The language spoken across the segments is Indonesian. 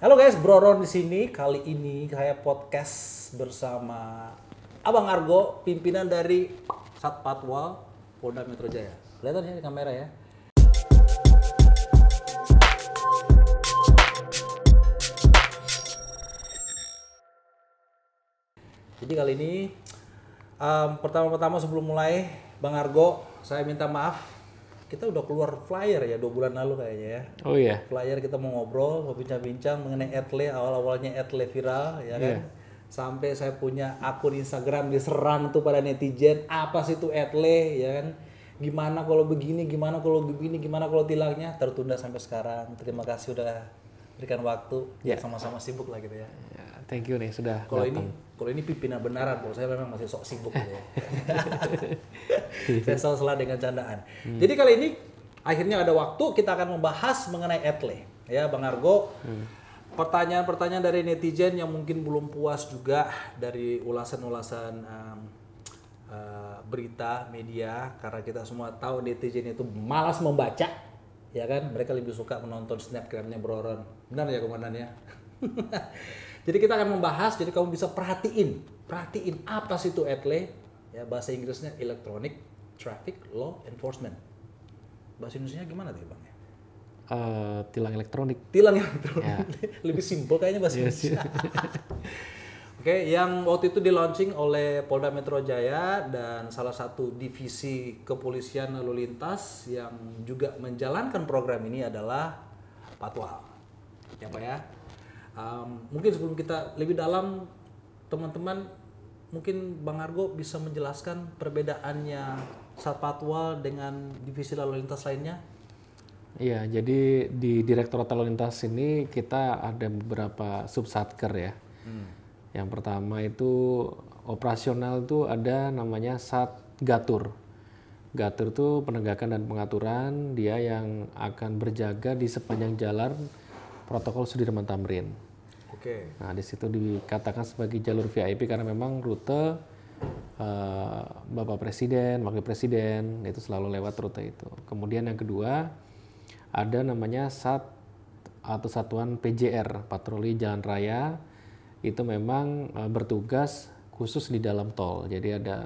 Halo guys, Bro Ron di sini. Kali ini saya podcast bersama Abang Argo, pimpinan dari Satpatwal Polda Metro Jaya. Kelihatan ya di kamera ya. Jadi kali ini pertama-tama sebelum mulai, Bang Argo, saya minta maaf. Kita udah keluar flyer ya 2 bulan lalu kayaknya ya. Oh iya. Flyer kita mau ngobrol, mau bincang-bincang mengenai Etle, awal-awalnya Etle viral ya kan. Sampai saya punya akun Instagram diserang tuh pada netizen, apa sih itu Etle ya kan. Gimana kalau begini, gimana kalau begini, gimana kalau tilangnya, tertunda sampai sekarang. Terima kasih udah berikan waktu, ya sama-sama sibuk lah gitu ya. Ya, thank you nih sudah Kalau datang. ini pimpinan benaran, kalau saya memang masih sok sibuk gitu ya. Saya selalu salah dengan candaan. Jadi kali ini akhirnya ada waktu kita akan membahas mengenai Etle. Ya Bang Argo, pertanyaan-pertanyaan dari netizen yang mungkin belum puas juga dari ulasan-ulasan berita, media. Karena kita semua tahu netizen itu malas membaca. Ya kan, mereka lebih suka menonton snapgramnya Bro Ron. Benar ya Komandan ya? Jadi kita akan membahas, jadi kamu bisa perhatiin apa sih itu Etle, ya bahasa Inggrisnya Electronic Traffic Law Enforcement. Bahasa Indonesia gimana tuh Bang? Tilang elektronik. Tilang elektronik, Ya. lebih simpel kayaknya bahasa Indonesia. Oke, yang waktu itu di launching oleh Polda Metro Jaya dan salah satu divisi kepolisian lalu lintas yang juga menjalankan program ini adalah Patwal. Ya Pak ya. Mungkin sebelum kita lebih dalam, teman-teman, mungkin Bang Argo bisa menjelaskan perbedaannya Satpatwal dengan divisi lalu lintas lainnya? Iya, jadi di Direktorat Lalu Lintas ini kita ada beberapa subsatker ya. Yang pertama itu operasional itu ada namanya Satgatur. Gatur itu penegakan dan pengaturan, dia yang akan berjaga di sepanjang jalan protokol Sudirman Tamrin. Oke. Nah, di situ dikatakan sebagai jalur VIP karena memang rute Bapak Presiden, Wakil Presiden itu selalu lewat rute itu. Kemudian yang kedua ada namanya Satuan PJR, Patroli Jalan Raya. Itu memang bertugas khusus di dalam tol. Jadi ada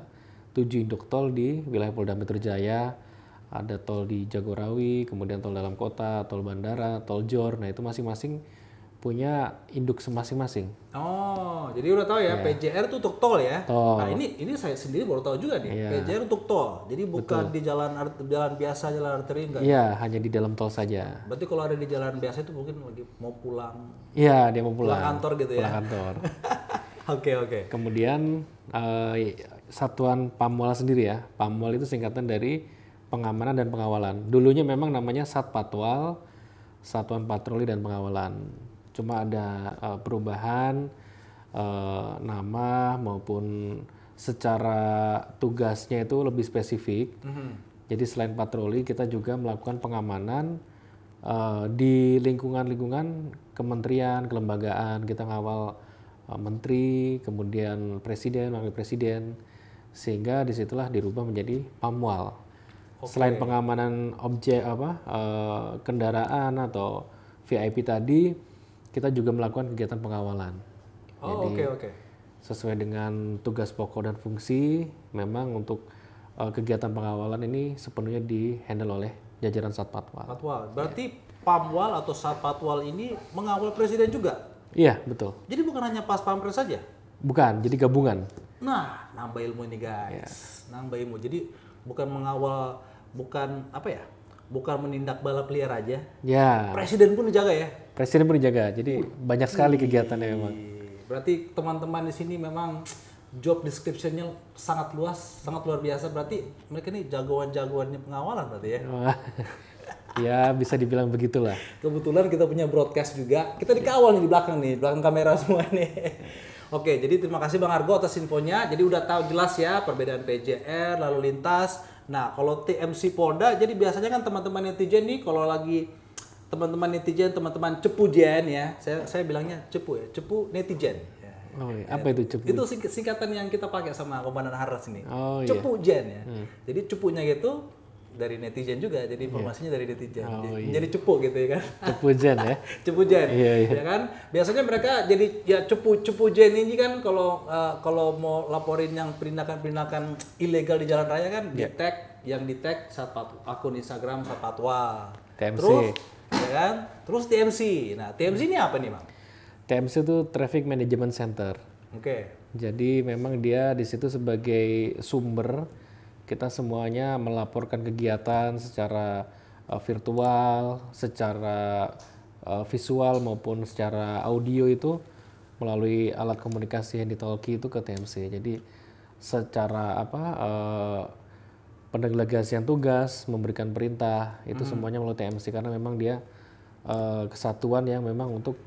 7 induk tol di wilayah Polda Metro Jaya. Ada tol di Jagorawi, kemudian tol dalam kota, tol bandara, tol JOR. Nah itu masing-masing punya induk masing-masing. Oh, jadi udah tahu ya, PJR itu untuk tol ya. Tol. Nah, ini saya sendiri baru tahu juga nih. Iya. PJR untuk tol. Jadi bukan di jalan biasa, jalan arteri enggak. Iya, hanya di dalam tol saja. Berarti kalau ada di jalan biasa itu mungkin lagi mau pulang Iya, dia mau pulang. kantor gitu ya. Pulang kantor. Oke. Kemudian Satuan Pamwal sendiri ya. Pamwal itu singkatan dari pengamanan dan pengawalan. Dulunya memang namanya Satpatwal, Satuan Patroli dan Pengawalan. Cuma ada perubahan nama maupun secara tugasnya itu lebih spesifik. Jadi selain patroli kita juga melakukan pengamanan di lingkungan-lingkungan kementerian, kelembagaan. Kita ngawal menteri, kemudian presiden, wakil presiden, sehingga disitulah dirubah menjadi Pamwal. Selain pengamanan objek kendaraan atau VIP tadi, kita juga melakukan kegiatan pengawalan. Oh, oke. Sesuai dengan tugas pokok dan fungsi, memang untuk kegiatan pengawalan ini sepenuhnya di-handle oleh jajaran Satpatwal. Patwal. Berarti Pamwal atau Satpatwal ini mengawal presiden juga. Iya, betul. Jadi bukan hanya pas Pampres saja. Bukan, jadi gabungan. Nah, nambah ilmu ini guys. Nambah ilmu. Jadi bukan mengawal, bukan menindak balap liar aja. Ya, Presiden pun dijaga ya. presiden pun dijaga. Jadi banyak sekali kegiatannya memang. Berarti teman-teman di sini memang job description-nya sangat luas, sangat luar biasa. Berarti mereka ini jagoan-jagoannya pengawalan berarti ya. Wah, ya bisa dibilang begitulah. Kebetulan kita punya broadcast juga. Kita dikawal nih di belakang kamera semua nih. Oke, jadi terima kasih Bang Argo atas infonya. Jadi udah tahu jelas ya perbedaan PJR, lalu lintas. Nah, kalau TMC Polda, jadi biasanya kan teman-teman netizen nih kalau lagi teman-teman cepu Jen ya. Saya bilangnya cepu ya, cepu netizen. Ya. Oh, iya. Apa itu cepu? Itu singkatan yang kita pakai sama Komandan Haras ini. Oh, iya. Cepu Jen ya. Jadi cepunya gitu dari netizen juga, jadi informasinya dari netizen. Oh, Jadi cepu gitu ya kan. Cepu Jen ya. Cepu Jen, Iya. ya kan. Biasanya mereka jadi ya cepu Jen ini kan kalau mau laporin yang perindakan ilegal di jalan raya kan di tag, yang di tag akun Instagram Satpatwa. TMC. Terus ya kan? Terus TMC. Nah, TMC ini apa nih, Bang? TMC itu Traffic Management Center. Oke. Jadi memang dia di situ sebagai sumber kita semuanya melaporkan kegiatan secara virtual, secara visual maupun secara audio itu melalui alat komunikasi handy-talkie itu ke TMC. Jadi secara pendelegasian tugas, memberikan perintah itu semuanya melalui TMC karena memang dia kesatuan yang memang untuk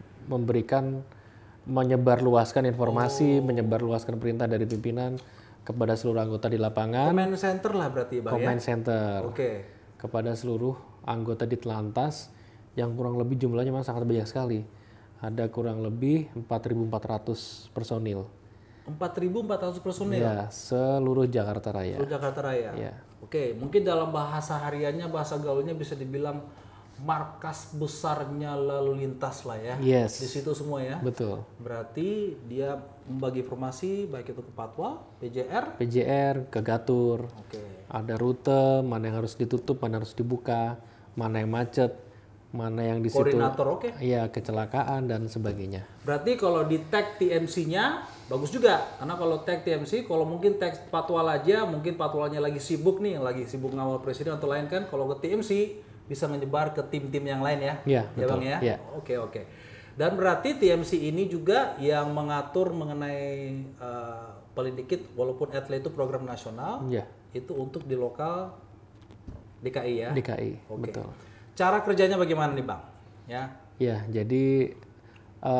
menyebarluaskan informasi, menyebarluaskan perintah dari pimpinan kepada seluruh anggota di lapangan. Command center lah berarti, Bang, Command center. Oke. Kepada seluruh anggota di Telantas yang kurang lebih jumlahnya memang sangat banyak sekali. Ada kurang lebih 4.400 personil. 4.400 personil? Ya, seluruh Jakarta Raya. Seluruh Jakarta Raya? Ya. Oke, mungkin dalam bahasa hariannya, bahasa gaulnya bisa dibilang markas besarnya lalu lintas lah ya. Yes. Di situ semua ya. Betul. Berarti dia membagi informasi baik itu ke Patwa, PJR, ke Gatur. Oke. Ada rute, mana yang harus ditutup, mana harus dibuka, mana yang macet, mana yang di situ. Koordinator, oke. Iya, kecelakaan dan sebagainya. Berarti kalau di tag TMC-nya bagus juga. Karena kalau tag TMC, kalau mungkin tag Patwal aja, mungkin Patwalnya lagi sibuk nih, lagi sibuk ngawal presiden atau lain kan. Kalau ke TMC bisa menyebar ke tim-tim yang lain ya. Iya, ya betul. Bang ya. Iya. Oke. Dan berarti TMC ini juga yang mengatur mengenai paling dikit walaupun atlet itu program nasional, Iya. itu untuk di lokal DKI ya. DKI, Oke. betul. Cara kerjanya bagaimana nih, Bang? Ya. Ya, jadi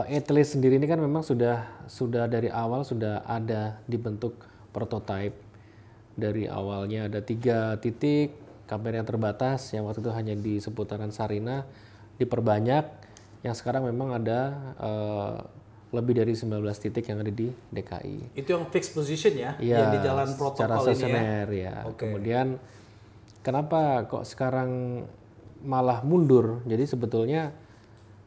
atlet sendiri ini kan memang sudah dari awal sudah ada dibentuk prototipe. Dari awalnya ada 3 titik kamera yang terbatas yang waktu itu hanya di seputaran Sarina, diperbanyak yang sekarang memang ada lebih dari 19 titik yang ada di DKI. Itu yang fixed position ya, Iya, yang di jalan secara protokol ini ya. stasioner ya. Oke. Kemudian kenapa kok sekarang malah mundur? Jadi sebetulnya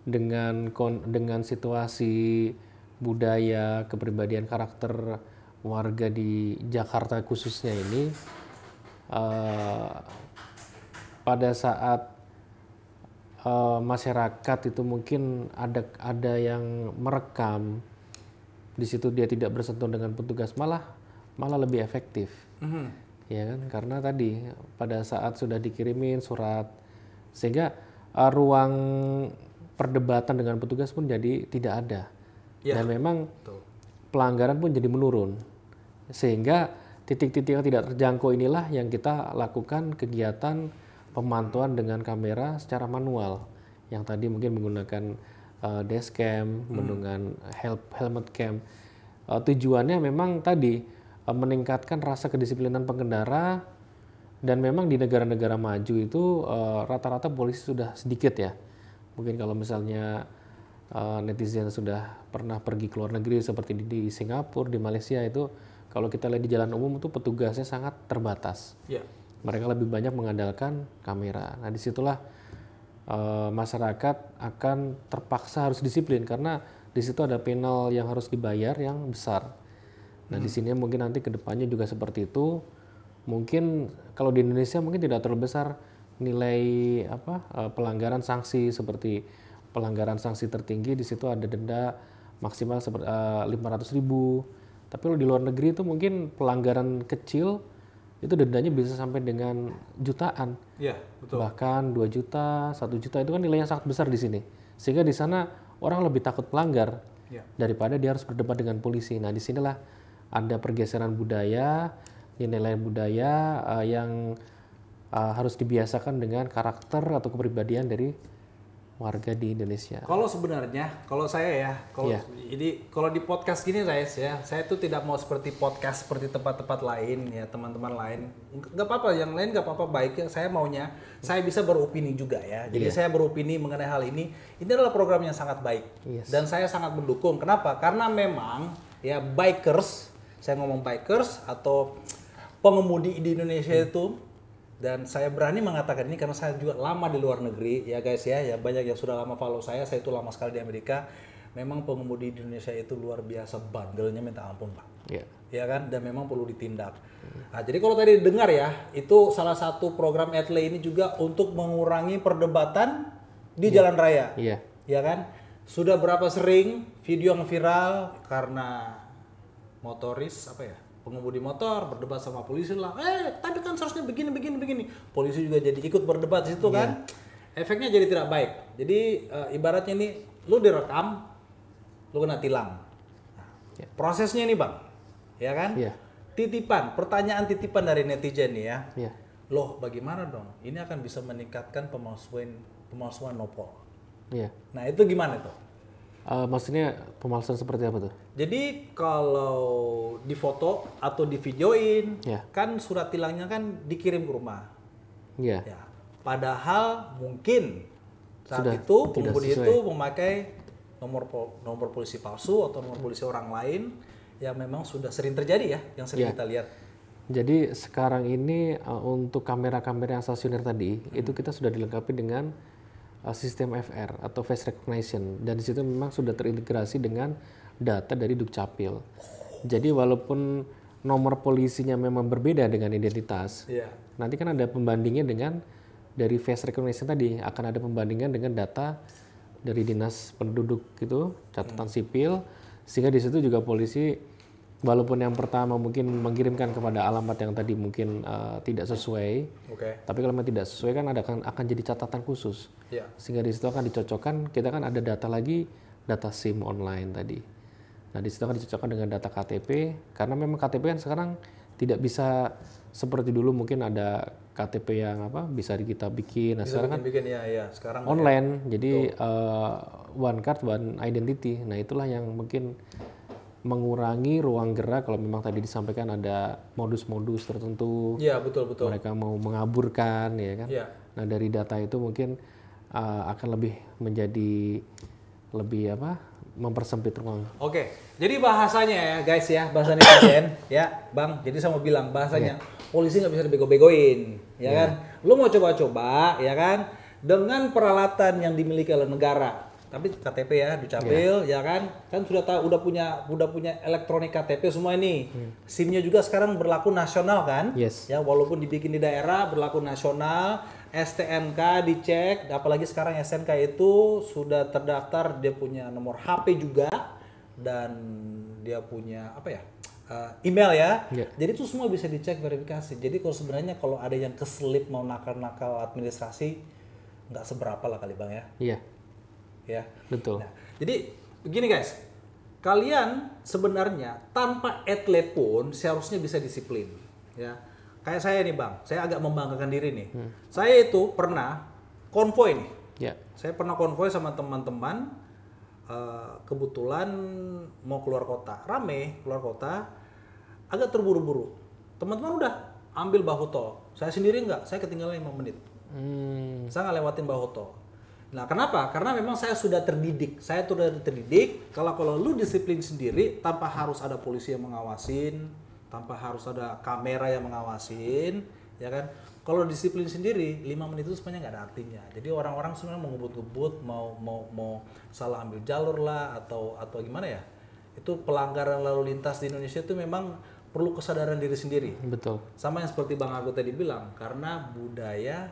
dengan situasi budaya, kepribadian, karakter warga di Jakarta khususnya ini, pada saat masyarakat itu mungkin ada yang merekam di situ dia tidak bersentuhan dengan petugas malah lebih efektif. Ya kan, karena tadi pada saat sudah dikirimin surat sehingga ruang perdebatan dengan petugas pun jadi tidak ada. Dan memang pelanggaran pun jadi menurun sehingga titik-titik yang tidak terjangkau inilah yang kita lakukan kegiatan pemantauan dengan kamera secara manual yang tadi mungkin menggunakan dashcam, menggunakan helmet cam. Tujuannya memang tadi meningkatkan rasa kedisiplinan pengendara dan memang di negara-negara maju itu rata-rata polisi sudah sedikit ya. Mungkin kalau misalnya netizen sudah pernah pergi ke luar negeri seperti di Singapura, di Malaysia itu kalau kita lihat di jalan umum itu petugasnya sangat terbatas. Mereka lebih banyak mengandalkan kamera. Nah disitulah masyarakat akan terpaksa harus disiplin karena di situ ada penal yang harus dibayar yang besar. Nah di sini mungkin nanti kedepannya juga seperti itu. Mungkin kalau di Indonesia mungkin tidak terlalu besar nilai pelanggaran sanksi seperti pelanggaran sanksi tertinggi di situ ada denda maksimal 500.000. Tapi kalau di luar negeri itu mungkin pelanggaran kecil itu dendanya bisa sampai dengan jutaan. Iya, betul. Bahkan 2 juta, 1 juta itu kan nilainya sangat besar di sini. Sehingga di sana orang lebih takut pelanggar daripada dia harus berdebat dengan polisi. Nah, disinilah ada pergeseran budaya, nilai budaya yang harus dibiasakan dengan karakter atau kepribadian dari warga di Indonesia. Kalau sebenarnya, kalau saya ya, kalau di podcast gini saya tuh tidak mau seperti podcast seperti tempat-tempat lain ya, teman-teman lain. Nggak apa-apa, yang lain nggak apa-apa, baik. Yang saya maunya, saya bisa beropini juga ya. Jadi saya beropini mengenai hal ini. Ini adalah program yang sangat baik dan saya sangat mendukung. Kenapa? Karena memang ya bikers, saya ngomong bikers atau pengemudi di Indonesia itu Dan saya berani mengatakan ini karena saya juga lama di luar negeri ya guys ya. Ya banyak yang sudah lama follow saya itu lama sekali di Amerika. Memang pengemudi di Indonesia itu luar biasa bandelnya minta ampun Pak. Iya. Ya kan, dan memang perlu ditindak. Nah, jadi kalau tadi dengar ya, itu salah satu program Etle ini juga untuk mengurangi perdebatan di jalan raya. Iya. Ya kan? Sudah berapa sering video yang viral karena motoris apa ya? Pengemudi motor berdebat sama polisi lah. Tapi kan seharusnya begini. Polisi juga jadi ikut berdebat di situ kan. Efeknya jadi tidak baik. Jadi ibaratnya ini lu direkam, lu kena tilang. Nah, prosesnya ini Bang, ya kan? Iya. Pertanyaan titipan dari netizen nih ya. Iya. Loh, bagaimana dong? Ini akan bisa meningkatkan pemalsuan nopol. Iya. Nah, itu gimana tuh? Maksudnya pemalsuan seperti apa tuh? Jadi kalau difoto atau divideoin, Ya. kan surat tilangnya kan dikirim ke rumah. Iya. Ya. Padahal mungkin saat Sudah itu tidak pengemudi sesuai. itu memakai nomor polisi palsu atau nomor polisi orang lain yang memang sudah sering terjadi ya, yang sering Ya. kita lihat. Jadi sekarang ini untuk kamera-kamera yang stasioner tadi itu kita sudah dilengkapi dengan sistem FR atau face recognition, dan di situ memang sudah terintegrasi dengan data dari Dukcapil. Jadi walaupun nomor polisinya memang berbeda dengan identitas, Iya. nanti kan ada pembandingnya dengan dari face recognition tadi, akan ada pembandingan dengan data dari dinas penduduk gitu, catatan sipil, sehingga di situ juga polisi walaupun yang pertama mungkin mengirimkan kepada alamat yang tadi mungkin tidak sesuai, Oke. tapi kalau memang tidak sesuai kan akan jadi catatan khusus, Iya. sehingga di situ akan dicocokkan, kita kan ada data lagi, data SIM online tadi. Nah di situ akan dicocokkan dengan data KTP, karena memang KTP kan sekarang tidak bisa seperti dulu mungkin ada KTP yang bisa kita bikin. Nah Bisa sekarang kan bikin ya sekarang online, jadi one card one identity. Nah itulah yang mungkin mengurangi ruang gerak kalau memang tadi disampaikan ada modus-modus tertentu, Iya, betul. mereka mau mengaburkan ya kan. Iya. Nah dari data itu mungkin akan lebih menjadi lebih mempersempit ruang. Oke, jadi bahasanya ya guys ya, bahasa netizen ya Bang, jadi saya mau bilang bahasanya polisi nggak bisa dibego-begoin, ya kan? Lu mau coba-coba ya kan, dengan peralatan yang dimiliki oleh negara, tapi KTP ya, Dukcapil ya kan sudah tahu, udah punya elektronik KTP semua ini, SIM-nya juga sekarang berlaku nasional kan, Yes. ya walaupun dibikin di daerah berlaku nasional. STNK dicek, apalagi sekarang STNK itu sudah terdaftar, dia punya nomor HP juga dan dia punya email ya. Yeah. Jadi itu semua bisa dicek verifikasi. Jadi kalau sebenarnya kalau ada yang keselip mau nakal-nakal administrasi nggak seberapa lah kali Bang ya. Iya, Ya. betul. Nah, jadi begini guys, kalian sebenarnya tanpa etle pun seharusnya bisa disiplin ya. Kayak saya nih Bang, saya agak membanggakan diri nih. Saya itu pernah konvoy nih. Ya. Saya pernah konvoy sama teman-teman, kebetulan mau keluar kota, rame keluar kota, agak terburu-buru. Teman-teman udah ambil bahu tol, saya sendiri enggak, saya ketinggalan 5 menit. Saya nggak lewatin bahu tol. Nah kenapa? Karena memang saya sudah terdidik, kalau lu disiplin sendiri tanpa harus ada polisi yang mengawasin, tanpa harus ada kamera yang mengawasin, ya kan? Kalau disiplin sendiri, 5 menit itu sebenarnya nggak ada artinya. Jadi orang-orang sebenarnya mau ngebut-ngebut, mau salah ambil jalur lah atau gimana ya? Itu pelanggaran lalu lintas di Indonesia itu memang perlu kesadaran diri sendiri. Betul. Sama yang seperti Bang Agus tadi bilang, karena budaya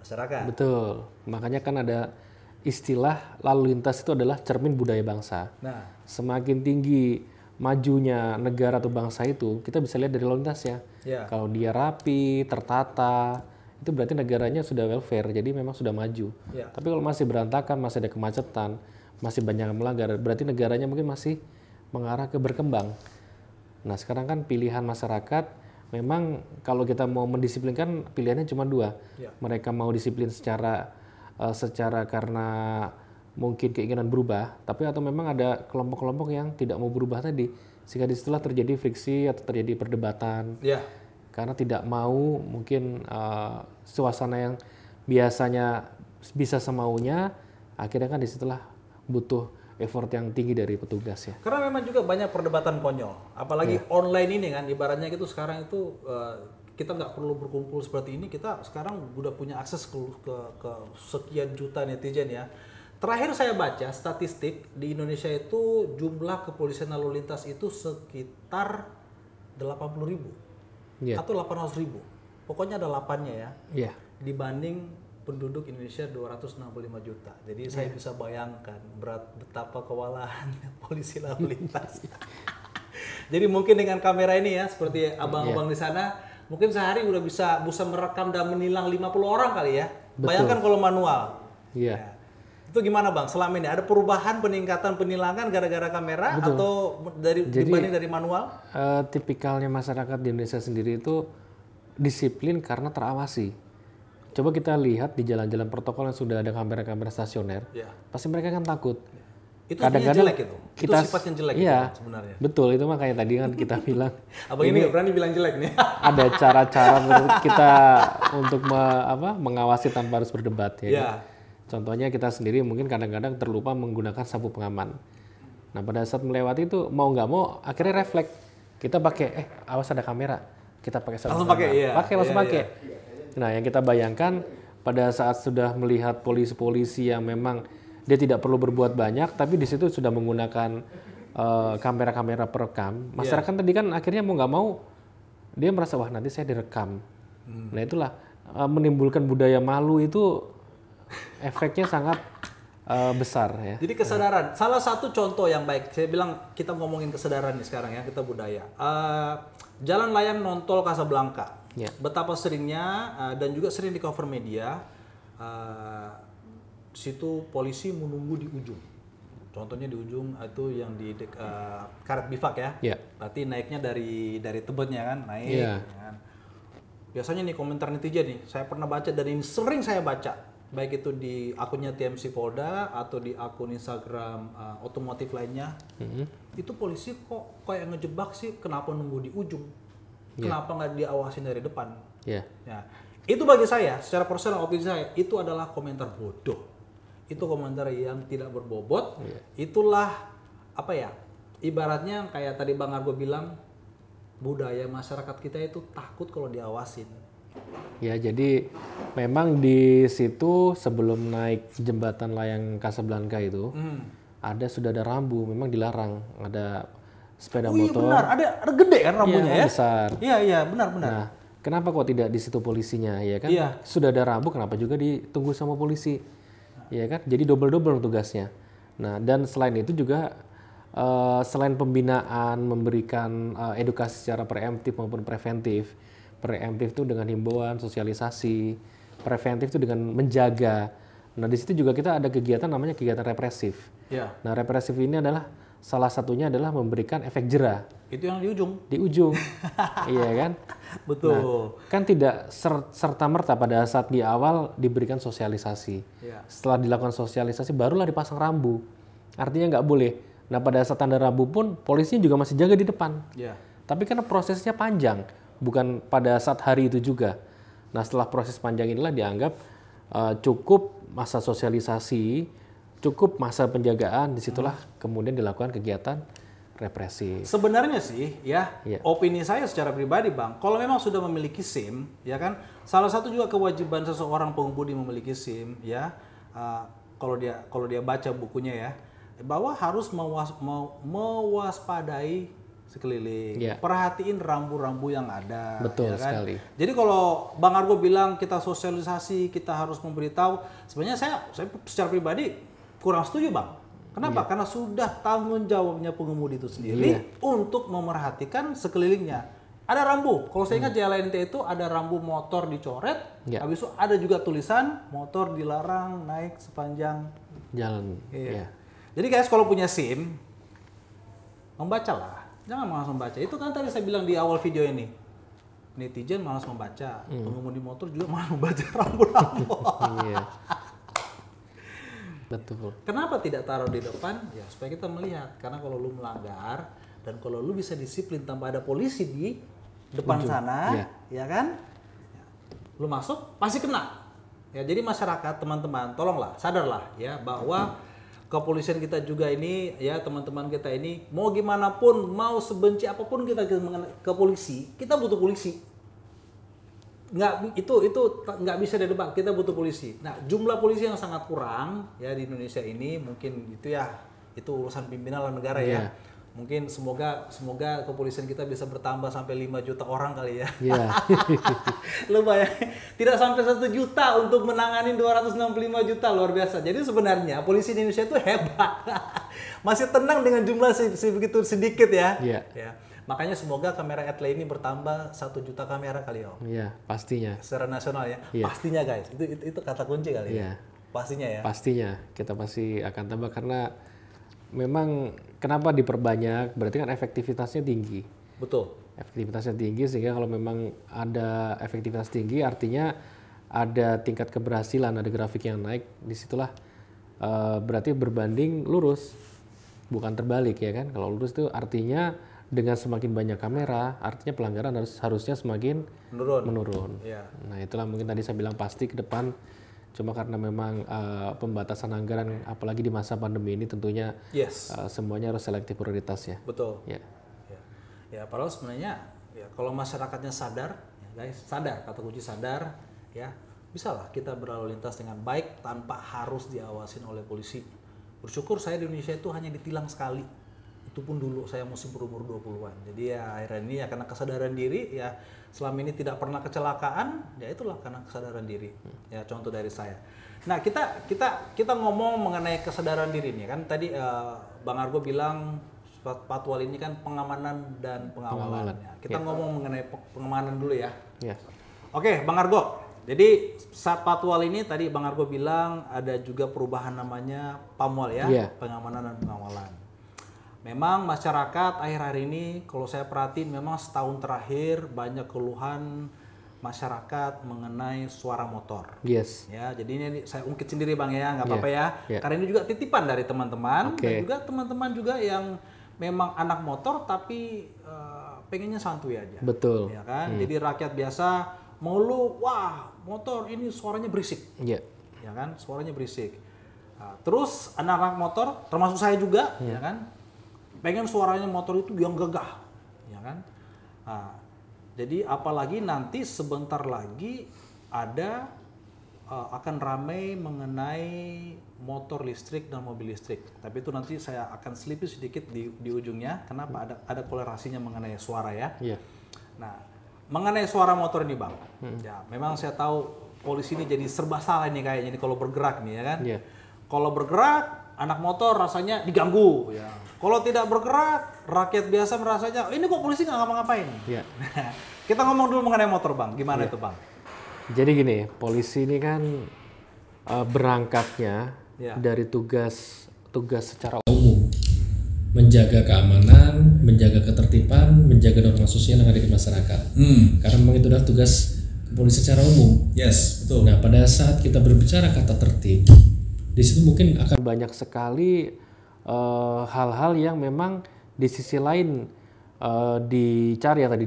masyarakat. Betul. Makanya kan ada istilah lalu lintas itu adalah cermin budaya bangsa. Nah, Semakin tinggi majunya negara atau bangsa itu, kita bisa lihat dari lalu lintasnya. ya. Kalau dia rapi, tertata, itu berarti negaranya sudah welfare, jadi memang sudah maju. Ya. Tapi kalau masih berantakan, masih ada kemacetan, masih banyak yang melanggar, berarti negaranya mungkin masih mengarah ke berkembang. Nah sekarang kan pilihan masyarakat, memang kalau kita mau mendisiplinkan pilihannya cuma 2. Ya. Mereka mau disiplin secara karena mungkin keinginan berubah, tapi atau memang ada kelompok-kelompok yang tidak mau berubah tadi, sehingga disitulah terjadi friksi atau terjadi perdebatan. Ya. Karena tidak mau mungkin suasana yang biasanya bisa semaunya, akhirnya kan disitulah butuh effort yang tinggi dari petugas ya. Karena memang juga banyak perdebatan konyol, apalagi online ini kan, ibaratnya gitu sekarang itu kita nggak perlu berkumpul seperti ini, kita sekarang udah punya akses ke sekian juta netizen ya. Terakhir saya baca statistik di Indonesia itu jumlah kepolisian lalu lintas itu sekitar 80.000 atau 800.000. Pokoknya ada 8-nya ya. Dibanding penduduk Indonesia 265 juta. Jadi saya bisa bayangkan betapa kewalahan polisi lalu lintas. Jadi mungkin dengan kamera ini ya, seperti abang-abang di sana, mungkin sehari udah bisa merekam dan menilang 50 orang kali ya. Betul. Bayangkan kalau manual. Iya. Itu gimana Bang? Selama ini ada perubahan peningkatan penilangan gara-gara kamera atau dibanding dari manual? Tipikalnya masyarakat di Indonesia sendiri itu disiplin karena terawasi. Coba kita lihat di jalan-jalan protokol yang sudah ada kamera-kamera stasioner, pasti mereka kan takut. Itu kadang-kadang jelek itu. Itu sifatnya jelek iya, itu sebenarnya. Betul, itu makanya tadi kan kita bilang. Abang ini nggak berani bilang jelek nih. Ada cara-cara kita untuk mengawasi tanpa harus berdebat ya. Kan? Contohnya kita sendiri mungkin kadang-kadang terlupa menggunakan sabuk pengaman. Nah pada saat melewati itu mau nggak mau akhirnya refleks. Kita pakai awas ada kamera. Kita pakai sabuk pengaman. Langsung pakai. Nah yang kita bayangkan pada saat sudah melihat polisi-polisi yang memang dia tidak perlu berbuat banyak, tapi di situ sudah menggunakan kamera-kamera perekam. Masyarakat tadi kan akhirnya mau nggak mau dia merasa wah nanti saya direkam. Nah itulah menimbulkan budaya malu itu efeknya sangat besar ya. Jadi kesadaran. Salah satu contoh yang baik, saya bilang kita ngomongin kesadaran nih sekarang ya, kita budaya. Jalan layang Nontol Kasablanka. Betapa seringnya dan juga sering di cover media. Situ polisi menunggu di ujung. Contohnya di ujung itu yang di karet bifak ya. Berarti naiknya dari Tebetnya kan, naik. Ya kan? Biasanya nih komentar netizen nih, saya pernah baca dan ini sering saya baca, baik itu di akunnya TMC Polda atau di akun Instagram otomotif lainnya. Itu polisi kok kayak ngejebak sih, kenapa nunggu di ujung? Kenapa nggak diawasin dari depan? Ya. Itu bagi saya, secara personal opini saya, itu adalah komentar bodoh. Itu komentar yang tidak berbobot. Itulah apa ya? Ibaratnya kayak tadi Bang Argo bilang, budaya masyarakat kita itu takut kalau diawasin. Ya, jadi memang di situ sebelum naik jembatan layang Kasablanka itu sudah ada rambu, memang dilarang ada sepeda motor. Benar, ada gede kan rambunya ya? Besar. Iya, benar. Nah, kenapa kok tidak di situ polisinya, ya kan? Sudah ada rambu, kenapa juga ditunggu sama polisi? Ya kan, jadi double tugasnya. Nah, dan selain itu juga selain pembinaan, memberikan edukasi secara preemptif maupun preventif. Preemptif itu dengan himbauan, sosialisasi. Preventif itu dengan menjaga. Nah, di situ juga kita ada kegiatan namanya kegiatan represif. Nah, represif ini adalah salah satunya adalah memberikan efek jera. Itu yang di ujung. Di ujung, iya kan? Betul. Nah, kan tidak serta-merta pada saat di awal diberikan sosialisasi. Setelah dilakukan sosialisasi, barulah dipasang rambu. Artinya nggak boleh. Nah, pada saat tanda rambu pun, polisinya juga masih jaga di depan. Tapi karena prosesnya panjang, bukan pada saat hari itu juga. Nah, setelah proses panjang inilah dianggap cukup masa sosialisasi, cukup masa penjagaan, disitulah kemudian dilakukan kegiatan represi. Sebenarnya sih opini saya secara pribadi Bang, kalau memang sudah memiliki SIM, ya kan, salah satu juga kewajiban seseorang pengemudi memiliki SIM, ya, kalau dia baca bukunya ya, bahwa harus mewaspadai sekeliling, perhatiin rambu-rambu yang ada. Betul ya kan? sekali. Jadi kalau Bang Argo bilang kita sosialisasi, kita harus memberitahu, sebenarnya saya secara pribadi kurang setuju Bang. Kenapa? Karena sudah tanggung jawabnya pengemudi itu sendiri untuk memerhatikan sekelilingnya. Ada rambu. Kalau saya ingat JLNT itu ada rambu motor dicoret, habis itu ada juga tulisan motor dilarang naik sepanjang jalan. Jadi guys, kalau punya SIM, membacalah. Jangan malas membaca. Itu kan tadi saya bilang di awal video ini. Netizen malas membaca, pengemudi motor juga malas membaca rambu-rambu. Betul. Kenapa tidak taruh di depan? Ya supaya kita melihat. Karena kalau lu melanggar dan kalau lu bisa disiplin tanpa ada polisi di depan sana, ya kan? Lu masuk pasti kena. Ya jadi masyarakat, teman-teman, tolonglah, sadarlah ya bahwa kepolisian kita juga ini, ya teman-teman kita ini, mau gimana pun, mau sebenci apapun kita ke polisi, kita butuh polisi. itu nggak bisa didebat. Kita butuh polisi. Nah, jumlah polisi yang sangat kurang ya di Indonesia ini mungkin itu ya itu urusan pimpinan negara ya. Mungkin semoga kepolisian kita bisa bertambah sampai 5 juta orang kali ya. Iya. Lu bayangin, tidak sampai 1 juta untuk menangani 265 juta, luar biasa. Jadi sebenarnya polisi di Indonesia itu hebat. Masih tenang dengan jumlah sebegitu sedikit ya. Iya. Ya. Makanya semoga kamera Etle ini bertambah 1 juta kamera kali ya. Iya, pastinya. Secara nasional ya. Iya. Pastinya guys. Itu kata kunci kali ya. Iya. Pastinya ya. Pastinya kita pasti akan tambah karena memang kenapa diperbanyak berarti kan efektivitasnya tinggi. Betul. Efektivitasnya tinggi sehingga kalau memang ada efektivitas tinggi artinya ada tingkat keberhasilan, ada grafik yang naik, disitulah berarti berbanding lurus, bukan terbalik ya kan. Kalau lurus itu artinya dengan semakin banyak kamera, artinya pelanggaran harusnya semakin menurun. Iya. Nah itulah mungkin tadi saya bilang pasti ke depan, cuma karena memang pembatasan anggaran, apalagi di masa pandemi ini tentunya semuanya harus selektif prioritas ya. Betul. Ya. Ya, padahal sebenarnya ya kalau masyarakatnya sadar, ya guys, sadar, kata kunci sadar, ya bisalah kita berlalu lintas dengan baik tanpa harus diawasin oleh polisi. Bersyukur saya di Indonesia itu hanya ditilang sekali. Itu pun dulu saya masih berumur 20-an. Jadi ya akhirnya ini ya karena kesadaran diri, ya selama ini tidak pernah kecelakaan, ya itulah karena kesadaran diri. Ya contoh dari saya. Nah, kita ngomong mengenai kesadaran diri nih kan tadi Bang Argo bilang Patwal ini kan pengamanan dan pengawalan. Ya, kita ngomong mengenai pengamanan dulu ya. Oke, Bang Argo. Jadi saat Patwal ini tadi Bang Argo bilang ada juga perubahan namanya Pamwal ya, pengamanan dan pengawalan. Memang masyarakat akhir-akhir ini kalau saya perhatiin memang setahun terakhir banyak keluhan masyarakat mengenai suara motor. Ya, jadi ini saya ungkit sendiri Bang ya, nggak apa-apa ya. Karena ini juga titipan dari teman-teman dan juga teman-teman juga yang memang anak motor tapi pengennya santuy aja. Betul. Ya kan? Jadi rakyat biasa mau lu, wah motor ini suaranya berisik. Ya kan? Suaranya berisik. Terus anak-anak motor, termasuk saya juga, ya kan? Pengen suaranya motor itu yang gagah, ya kan? Jadi apalagi nanti sebentar lagi ada akan ramai mengenai motor listrik dan mobil listrik. Tapi itu nanti saya akan selipin sedikit di ujungnya. Kenapa ada kolerasinya mengenai suara ya? Nah, mengenai suara motor ini Bang, ya memang saya tahu polisi ini jadi serba salah ini kayaknya kalau bergerak nih ya kan? Kalau bergerak anak motor rasanya diganggu. Ya. Kalau tidak bergerak, rakyat biasa merasanya ini kok polisi nggak ngapa-ngapain. Kita ngomong dulu mengenai motor Bang, gimana itu Bang? Jadi gini, polisi ini kan berangkatnya dari tugas secara umum, menjaga keamanan, menjaga ketertiban, menjaga norma sosial yang ada di masyarakat. Karena memang itu adalah tugas kepolisian secara umum. Betul. Nah, pada saat kita berbicara kata tertib, di situ mungkin akan banyak sekali hal-hal yang memang di sisi lain dicari ya tadi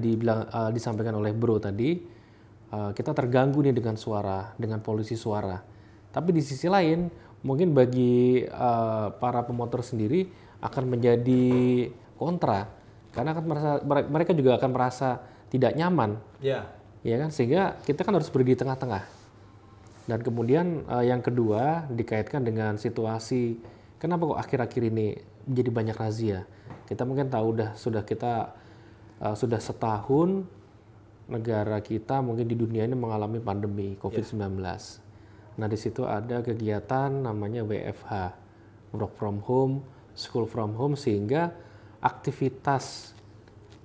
disampaikan oleh Bro tadi, kita terganggu nih dengan suara, dengan polusi suara. Tapi di sisi lain mungkin bagi para pemotor sendiri akan menjadi kontra karena akan mereka juga akan merasa tidak nyaman, ya kan, sehingga kita kan harus berdiri di tengah-tengah. Dan kemudian yang kedua dikaitkan dengan situasi kenapa kok akhir-akhir ini menjadi banyak razia. Kita mungkin tahu sudah setahun negara kita mungkin di dunia ini mengalami pandemi COVID-19. Nah di situ ada kegiatan namanya WFH, work from home, school from home, sehingga aktivitas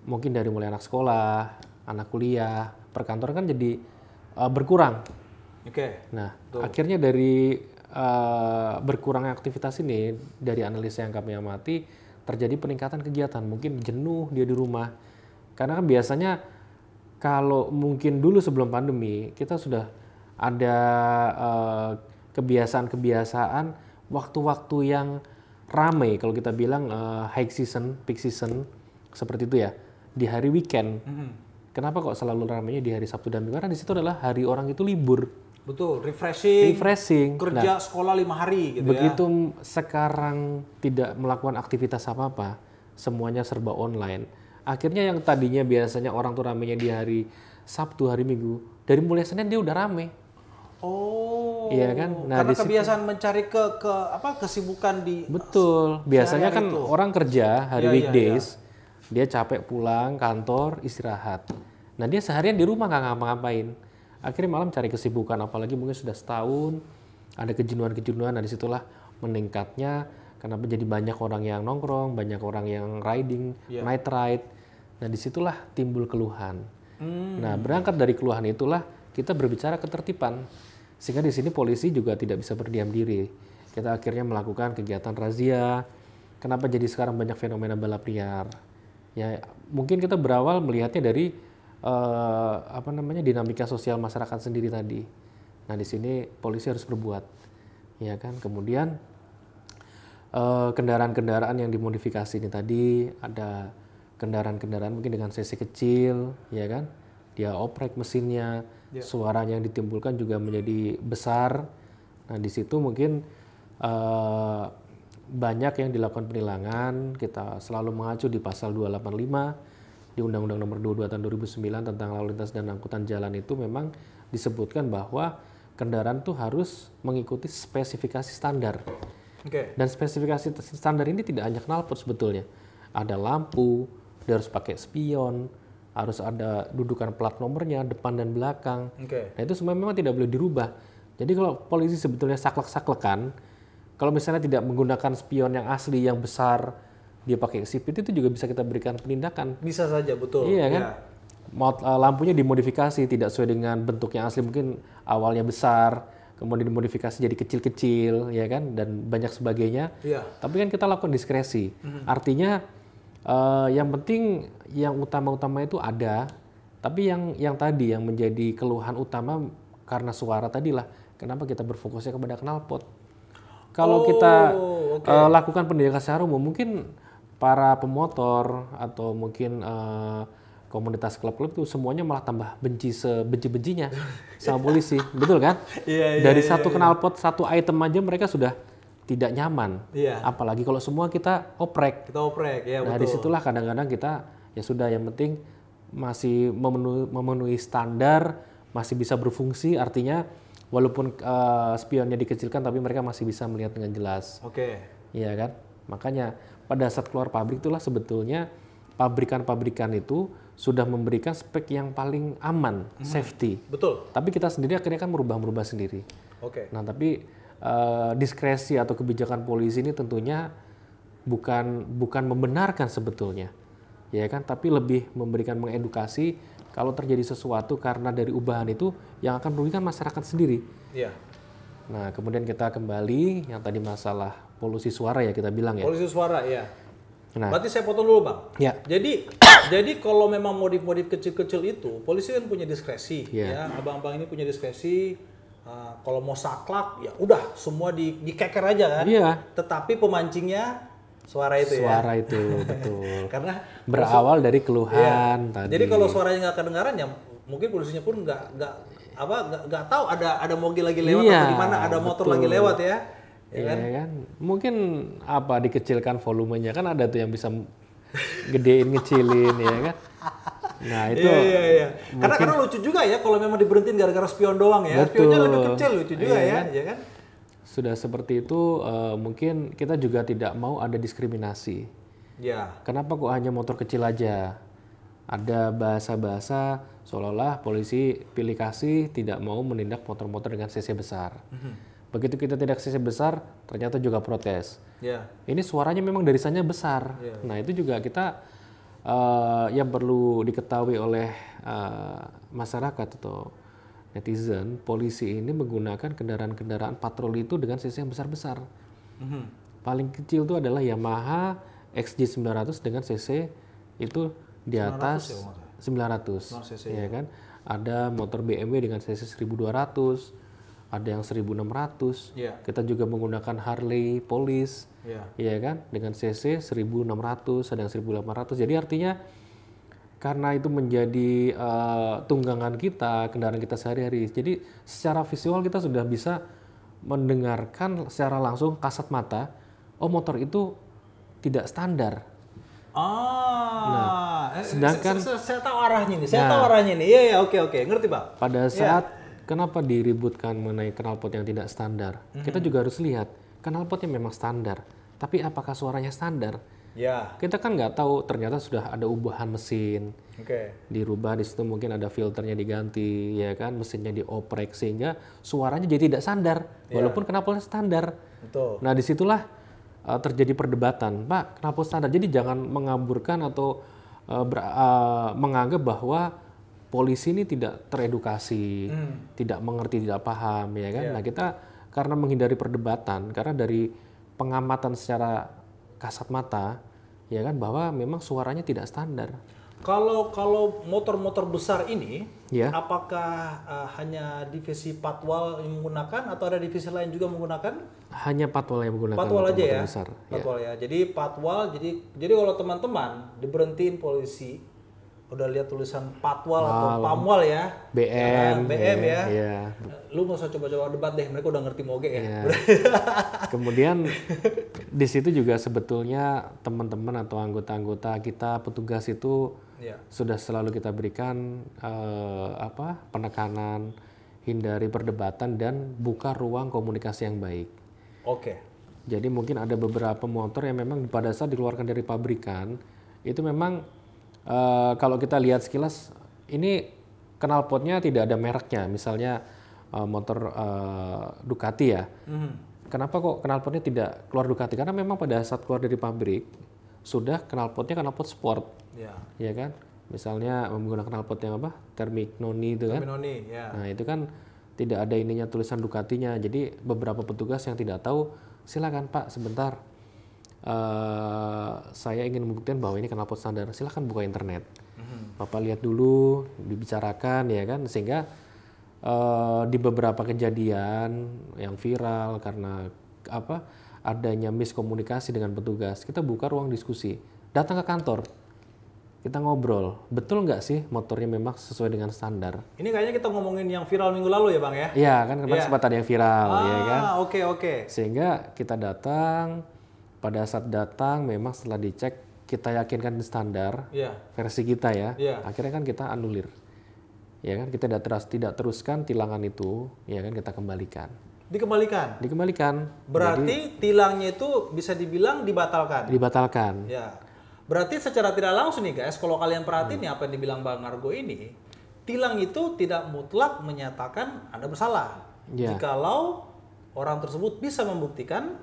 mungkin dari mulai anak sekolah, anak kuliah, perkantoran kan jadi berkurang. Nah, akhirnya dari berkurangnya aktivitas ini, dari analisa yang kami amati, terjadi peningkatan kegiatan. Mungkin jenuh dia di rumah. Karena kan biasanya kalau mungkin dulu sebelum pandemi, kita sudah ada kebiasaan-kebiasaan waktu-waktu yang ramai. Kalau kita bilang high season, peak season, seperti itu ya. Di hari weekend. Kenapa kok selalu ramainya di hari Sabtu dan Minggu? Karena di situ adalah hari orang itu libur. Betul, refreshing. Kerja sekolah 5 hari gitu begitu ya. Sekarang tidak melakukan aktivitas apa-apa, semuanya serba online. Akhirnya yang tadinya biasanya orang tuh ramainya di hari Sabtu, hari Minggu, dari mulai Senin dia udah rame. Oh. Iya kan? Nah, karena kebiasaan mencari kesibukan di betul. Biasanya kan itu. orang kerja hari Iya, weekdays, dia capek pulang kantor, istirahat. Nah, dia seharian di rumah nggak ngapa-ngapain. Akhirnya malam cari kesibukan, apalagi mungkin sudah setahun, ada kejenuhan-kejenuhan, nah disitulah meningkatnya, kenapa jadi banyak orang yang nongkrong, banyak orang yang riding, night ride. Nah, disitulah timbul keluhan. Nah, berangkat dari keluhan itulah kita berbicara ketertiban. Sehingga di sini polisi juga tidak bisa berdiam diri. Kita akhirnya melakukan kegiatan razia. Kenapa jadi sekarang banyak fenomena balap liar? Ya, mungkin kita berawal melihatnya dari dinamika sosial masyarakat sendiri tadi. Nah, di sini polisi harus berbuat, ya kan. Kemudian kendaraan-kendaraan yang dimodifikasi ini tadi, ada kendaraan-kendaraan mungkin dengan cc kecil, ya kan. Dia oprek mesinnya, suaranya yang ditimbulkan juga menjadi besar. Nah, di situ mungkin banyak yang dilakukan penilangan. Kita selalu mengacu di pasal 285 di Undang-Undang Nomor 22 Tahun 2009 tentang lalu lintas dan angkutan jalan. Itu memang disebutkan bahwa kendaraan itu harus mengikuti spesifikasi standar. Dan spesifikasi standar ini tidak hanya knalpot sebetulnya. Ada lampu, dia harus pakai spion, harus ada dudukan plat nomornya depan dan belakang. Nah, itu semua memang tidak boleh dirubah. Jadi kalau polisi sebetulnya saklek-saklekan, kalau misalnya tidak menggunakan spion yang asli yang besar, dia pakai sipit, itu juga bisa kita berikan penindakan. Bisa saja, betul. Iya kan? Lampunya dimodifikasi tidak sesuai dengan bentuk yang asli, mungkin awalnya besar, kemudian dimodifikasi jadi kecil-kecil, ya kan, dan banyak sebagainya. Tapi kan kita lakukan diskresi. Artinya yang penting yang utama-utama itu ada, tapi yang tadi yang menjadi keluhan utama karena suara tadilah kenapa kita berfokusnya kepada knalpot. Kalau kita lakukan pendidikan secara umum, mungkin para pemotor atau mungkin komunitas klub-klub itu semuanya malah tambah benci sebenci-bencinya sama polisi, betul kan? Dari satu knalpot, satu item aja mereka sudah tidak nyaman. Apalagi kalau semua kita oprek. Nah, disitulah kadang-kadang kita ya sudah, yang penting masih memenuhi standar, masih bisa berfungsi, artinya walaupun spionnya dikecilkan tapi mereka masih bisa melihat dengan jelas. Iya kan? Makanya pada saat keluar pabrik itulah sebetulnya pabrikan-pabrikan itu sudah memberikan spek yang paling aman, safety. Betul. Tapi kita sendiri akhirnya kan merubah sendiri. Nah, tapi diskresi atau kebijakan polisi ini tentunya bukan membenarkan sebetulnya, ya kan? Tapi lebih memberikan mengedukasi kalau terjadi sesuatu karena dari ubahan itu yang akan merugikan masyarakat sendiri. Nah, kemudian kita kembali yang tadi masalah polusi suara ya kita bilang ya. Polusi suara ya. Nah, berarti saya potong dulu, Bang. Jadi kalau memang modif-modif kecil-kecil itu polisi kan punya diskresi, ya. Abang-abang ini punya diskresi. Kalau mau saklak ya udah semua dikeker aja kan. Tetapi pemancingnya suara itu betul. Karena berawal dari keluhan tadi. Jadi kalau suaranya nggak kedengaran ya mungkin polisinya pun nggak tahu ada mobil lagi lewat atau di mana ada motor lagi lewat ya. Kan? Mungkin dikecilkan volumenya, kan ada tuh yang bisa gedein ngecilin ya kan. Nah, itu karena lucu juga ya kalau memang diberhentiin gara-gara spion doang ya. Spionnya lebih kecil, lucu juga ya kan. Sudah seperti itu, mungkin kita juga tidak mau ada diskriminasi. Kenapa kok hanya motor kecil aja? Ada bahasa-bahasa seolah-olah polisi pilih kasih tidak mau menindak motor-motor dengan cc besar. Begitu kita tidak cc besar, ternyata juga protes. Ini suaranya memang dari sananya besar. Nah, itu juga kita yang perlu diketahui oleh masyarakat atau netizen, polisi ini menggunakan kendaraan-kendaraan patroli itu dengan cc yang besar-besar. Paling kecil itu adalah Yamaha XJ900 dengan cc itu di atas 900 ya kan. Ada motor BMW dengan cc 1200, ada yang 1600. Kita juga menggunakan Harley Police, ya kan, dengan cc 1600, ada yang 1800. Jadi artinya karena itu menjadi tunggangan kita, kendaraan kita sehari-hari. Jadi secara visual kita sudah bisa mendengarkan secara langsung kasat mata, oh motor itu tidak standar. Sedangkan saya tahu arahnya nih. Saya tahu arahnya nih. Iya, oke. Ngerti, Bang. pada saat kenapa diributkan mengenai knalpot yang tidak standar, kita juga harus lihat knalpotnya memang standar, tapi apakah suaranya standar? Ya. Kita kan nggak tahu, ternyata sudah ada ubahan mesin, dirubah di situ, mungkin ada filternya diganti, ya kan, mesinnya dioprek sehingga suaranya jadi tidak standar, walaupun knalpotnya standar. Betul. Nah disitulah terjadi perdebatan, Pak, knalpot standar. Jadi jangan mengaburkan atau menganggap bahwa polisi ini tidak teredukasi, tidak mengerti, tidak paham, ya kan? Nah kita karena menghindari perdebatan, karena dari pengamatan secara kasat mata, ya kan, bahwa memang suaranya tidak standar. Kalau motor-motor besar ini, apakah hanya divisi Patwal yang menggunakan atau ada divisi lain juga menggunakan? Hanya Patwal yang menggunakan Patwal aja ya. Besar. Patwal ya. Jadi Patwal, jadi kalau teman-teman diberhentiin polisi, udah lihat tulisan Patwal atau Pamwal ya, BM, BM ya. Iya. Lu nggak usah coba-coba debat deh, mereka udah ngerti moge ya. Kemudian di situ juga sebetulnya teman-teman atau anggota-anggota kita petugas itu sudah selalu kita berikan penekanan, hindari perdebatan dan buka ruang komunikasi yang baik. Jadi mungkin ada beberapa motor yang memang pada saat dikeluarkan dari pabrikan itu memang kalau kita lihat sekilas ini knalpotnya tidak ada mereknya, misalnya motor Ducati ya. Kenapa kok knalpotnya tidak keluar Ducati? Karena memang pada saat keluar dari pabrik sudah knalpotnya knalpot sport, ya kan? Misalnya menggunakan knalpot yang apa? Termignoni itu kan? Nah itu kan tidak ada ininya tulisan Ducatinya. Jadi beberapa petugas yang tidak tahu, silakan Pak sebentar. Saya ingin membuktikan bahwa ini knalpot standar. Silakan buka internet. Bapak lihat dulu, dibicarakan ya kan, sehingga di beberapa kejadian yang viral karena adanya miskomunikasi dengan petugas, kita buka ruang diskusi, datang ke kantor, kita ngobrol, betul nggak sih motornya memang sesuai dengan standar? Ini kayaknya kita ngomongin yang viral minggu lalu ya Bang ya? Iya kan kemarin sempat ada yang viral ya kan? Oke. Sehingga kita datang, pada saat datang memang setelah dicek kita yakinkan standar versi kita ya, akhirnya kan kita anulir. Ya kan, kita tidak teruskan tilangan itu, ya kan, kita kembalikan. Dikembalikan. Berarti tilangnya itu bisa dibilang dibatalkan. Ya. Berarti secara tidak langsung nih guys, kalau kalian perhatiin nih apa yang dibilang Bang Argo ini, tilang itu tidak mutlak menyatakan Anda bersalah. Jikalau orang tersebut bisa membuktikan.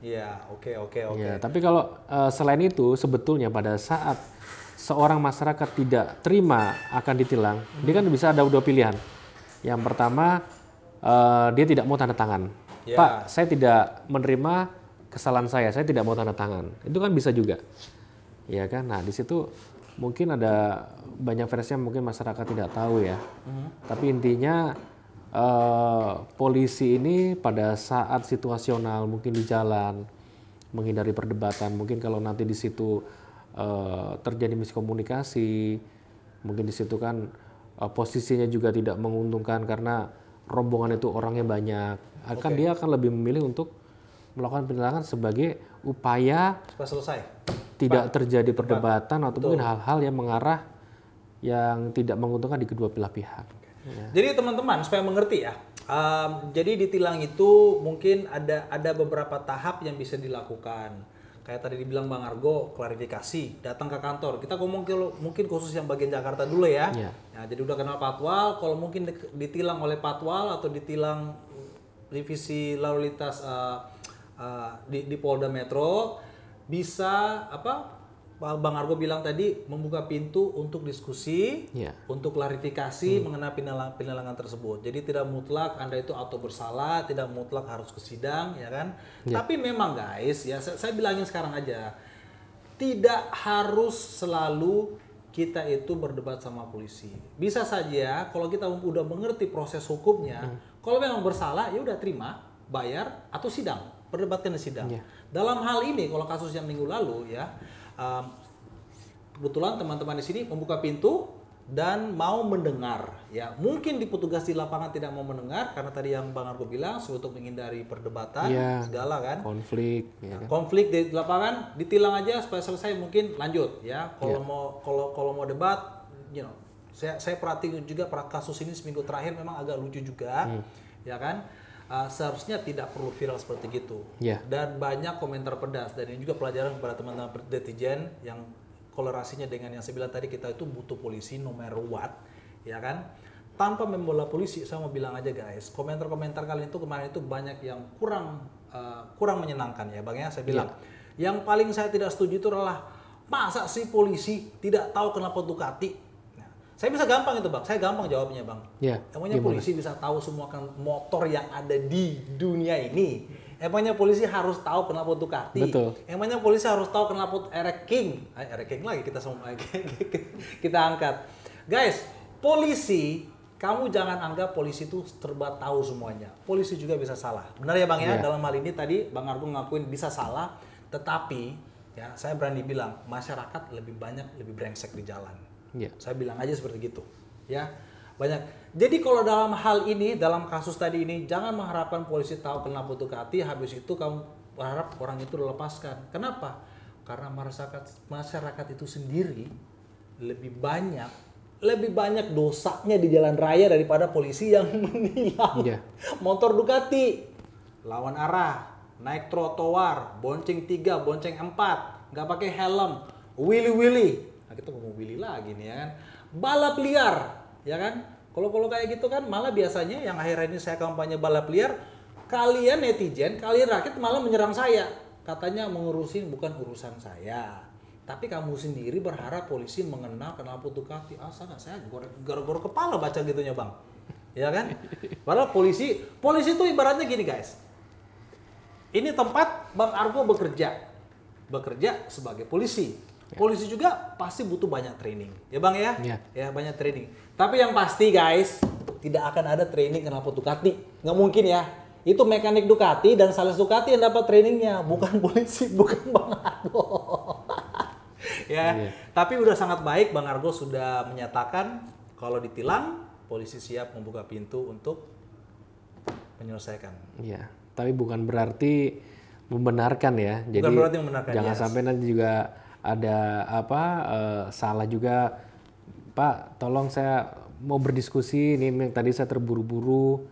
Ya, oke. Ya, tapi kalau selain itu sebetulnya pada saat seorang masyarakat tidak terima akan ditilang, dia kan bisa ada dua pilihan. Yang pertama, dia tidak mau tanda tangan. Pak, saya tidak menerima kesalahan saya tidak mau tanda tangan. Itu kan bisa juga. Ya kan? Nah, di situ mungkin ada banyak versi yang mungkin masyarakat tidak tahu ya. Tapi intinya polisi ini pada saat situasional, mungkin di jalan, menghindari perdebatan, mungkin kalau nanti di situ terjadi miskomunikasi, mungkin di situ kan posisinya juga tidak menguntungkan karena rombongan itu orangnya banyak, dia akan lebih memilih untuk melakukan penilangan sebagai upaya selesai, tidak terjadi perdebatan atau mungkin hal-hal yang mengarah yang tidak menguntungkan di kedua belah pihak. Jadi teman-teman supaya mengerti ya, jadi di tilang itu mungkin ada beberapa tahap yang bisa dilakukan. Kayak tadi dibilang Bang Argo, klarifikasi, datang ke kantor. Kita ngomong mungkin khusus yang bagian Jakarta dulu ya. Nah, jadi udah kenal Patwal, kalau mungkin ditilang oleh Patwal atau ditilang divisi lalu lintas di Polda Metro, bisa Bang Argo bilang tadi membuka pintu untuk diskusi, untuk klarifikasi mengenai penilangan tersebut. Jadi tidak mutlak Anda itu auto bersalah, tidak mutlak harus ke sidang, ya kan? Tapi memang guys, ya saya bilangin sekarang aja, tidak harus selalu kita itu berdebat sama polisi. Bisa saja kalau kita udah mengerti proses hukumnya, kalau memang bersalah ya udah terima, bayar atau sidang, perdebatkan di sidang. Dalam hal ini kalau kasus yang minggu lalu ya. Kebetulan teman-teman di sini membuka pintu dan mau mendengar. Ya, mungkin di petugas di lapangan tidak mau mendengar karena tadi yang Bang Argo bilang untuk menghindari perdebatan segala kan. Konflik. Ya kan? Konflik di lapangan ditilang aja supaya selesai, mungkin lanjut ya. Kalau mau debat, saya perhatiin juga kasus ini seminggu terakhir memang agak lucu juga, ya kan. Seharusnya tidak perlu viral seperti gitu. Dan banyak komentar pedas, dan ini juga pelajaran kepada teman-teman netizen yang kolerasinya dengan yang saya bilang tadi, kita itu butuh polisi no matter what, ya kan. Tanpa membela polisi, saya mau bilang aja guys, komentar-komentar kalian itu kemarin itu banyak yang kurang menyenangkan ya Bang ya. Saya bilang yang paling saya tidak setuju itu adalah masa sih polisi tidak tahu kenapa Ducati. Saya bisa gampang itu Bang, saya gampang jawabnya Bang. Emangnya polisi bisa tahu semua motor yang ada di dunia ini? Emangnya polisi harus tahu kenapa Ducati? Betul. Emangnya polisi harus tahu kenapa Eric King lagi kita angkat. Guys, polisi, kamu jangan anggap polisi itu serba tahu semuanya. Polisi juga bisa salah. Benar ya Bang ya? Dalam hal ini tadi Bang Argo ngakuin bisa salah, tetapi ya saya berani bilang masyarakat lebih brengsek di jalan. Saya bilang aja seperti gitu, ya banyak. Jadi kalau dalam hal ini, dalam kasus tadi ini, jangan mengharapkan polisi tahu kenapa Ducati, habis itu kamu berharap orang itu dilepaskan. Kenapa? Karena masyarakat itu sendiri lebih banyak dosanya di jalan raya daripada polisi yang menilang motor Ducati, lawan arah, naik trotoar, bonceng 3, bonceng 4, nggak pakai helm, willy. Nah, kita ngomong willy lagi nih ya kan. Balap liar, ya kan? Kalau kayak gitu kan malah biasanya yang akhirnya ini saya kampanye balap liar, kalian netizen, kalian rakyat malah menyerang saya. Katanya mengurusin bukan urusan saya. Tapi kamu sendiri berharap polisi mengenal kenapa Ducati. Sangat saya gor-gor kepala baca gitunya Bang. Ya kan? Padahal polisi itu ibaratnya gini guys. Ini tempat Bang Argo bekerja sebagai polisi. Polisi juga pasti butuh banyak training, ya Bang ya? Ya banyak training. Tapi yang pasti guys, tidak akan ada training kenapa Ducati, nggak mungkin ya. Itu mekanik Ducati dan sales Ducati yang dapat trainingnya, bukan polisi, bukan Bang Argo. Tapi udah sangat baik Bang Argo sudah menyatakan kalau ditilang, polisi siap membuka pintu untuk menyelesaikan. Iya, tapi bukan berarti membenarkan ya. Jadi bukan berarti membenarkan. Jangan sampai nanti juga ada salah juga, Pak, tolong saya mau berdiskusi, ini tadi saya terburu-buru,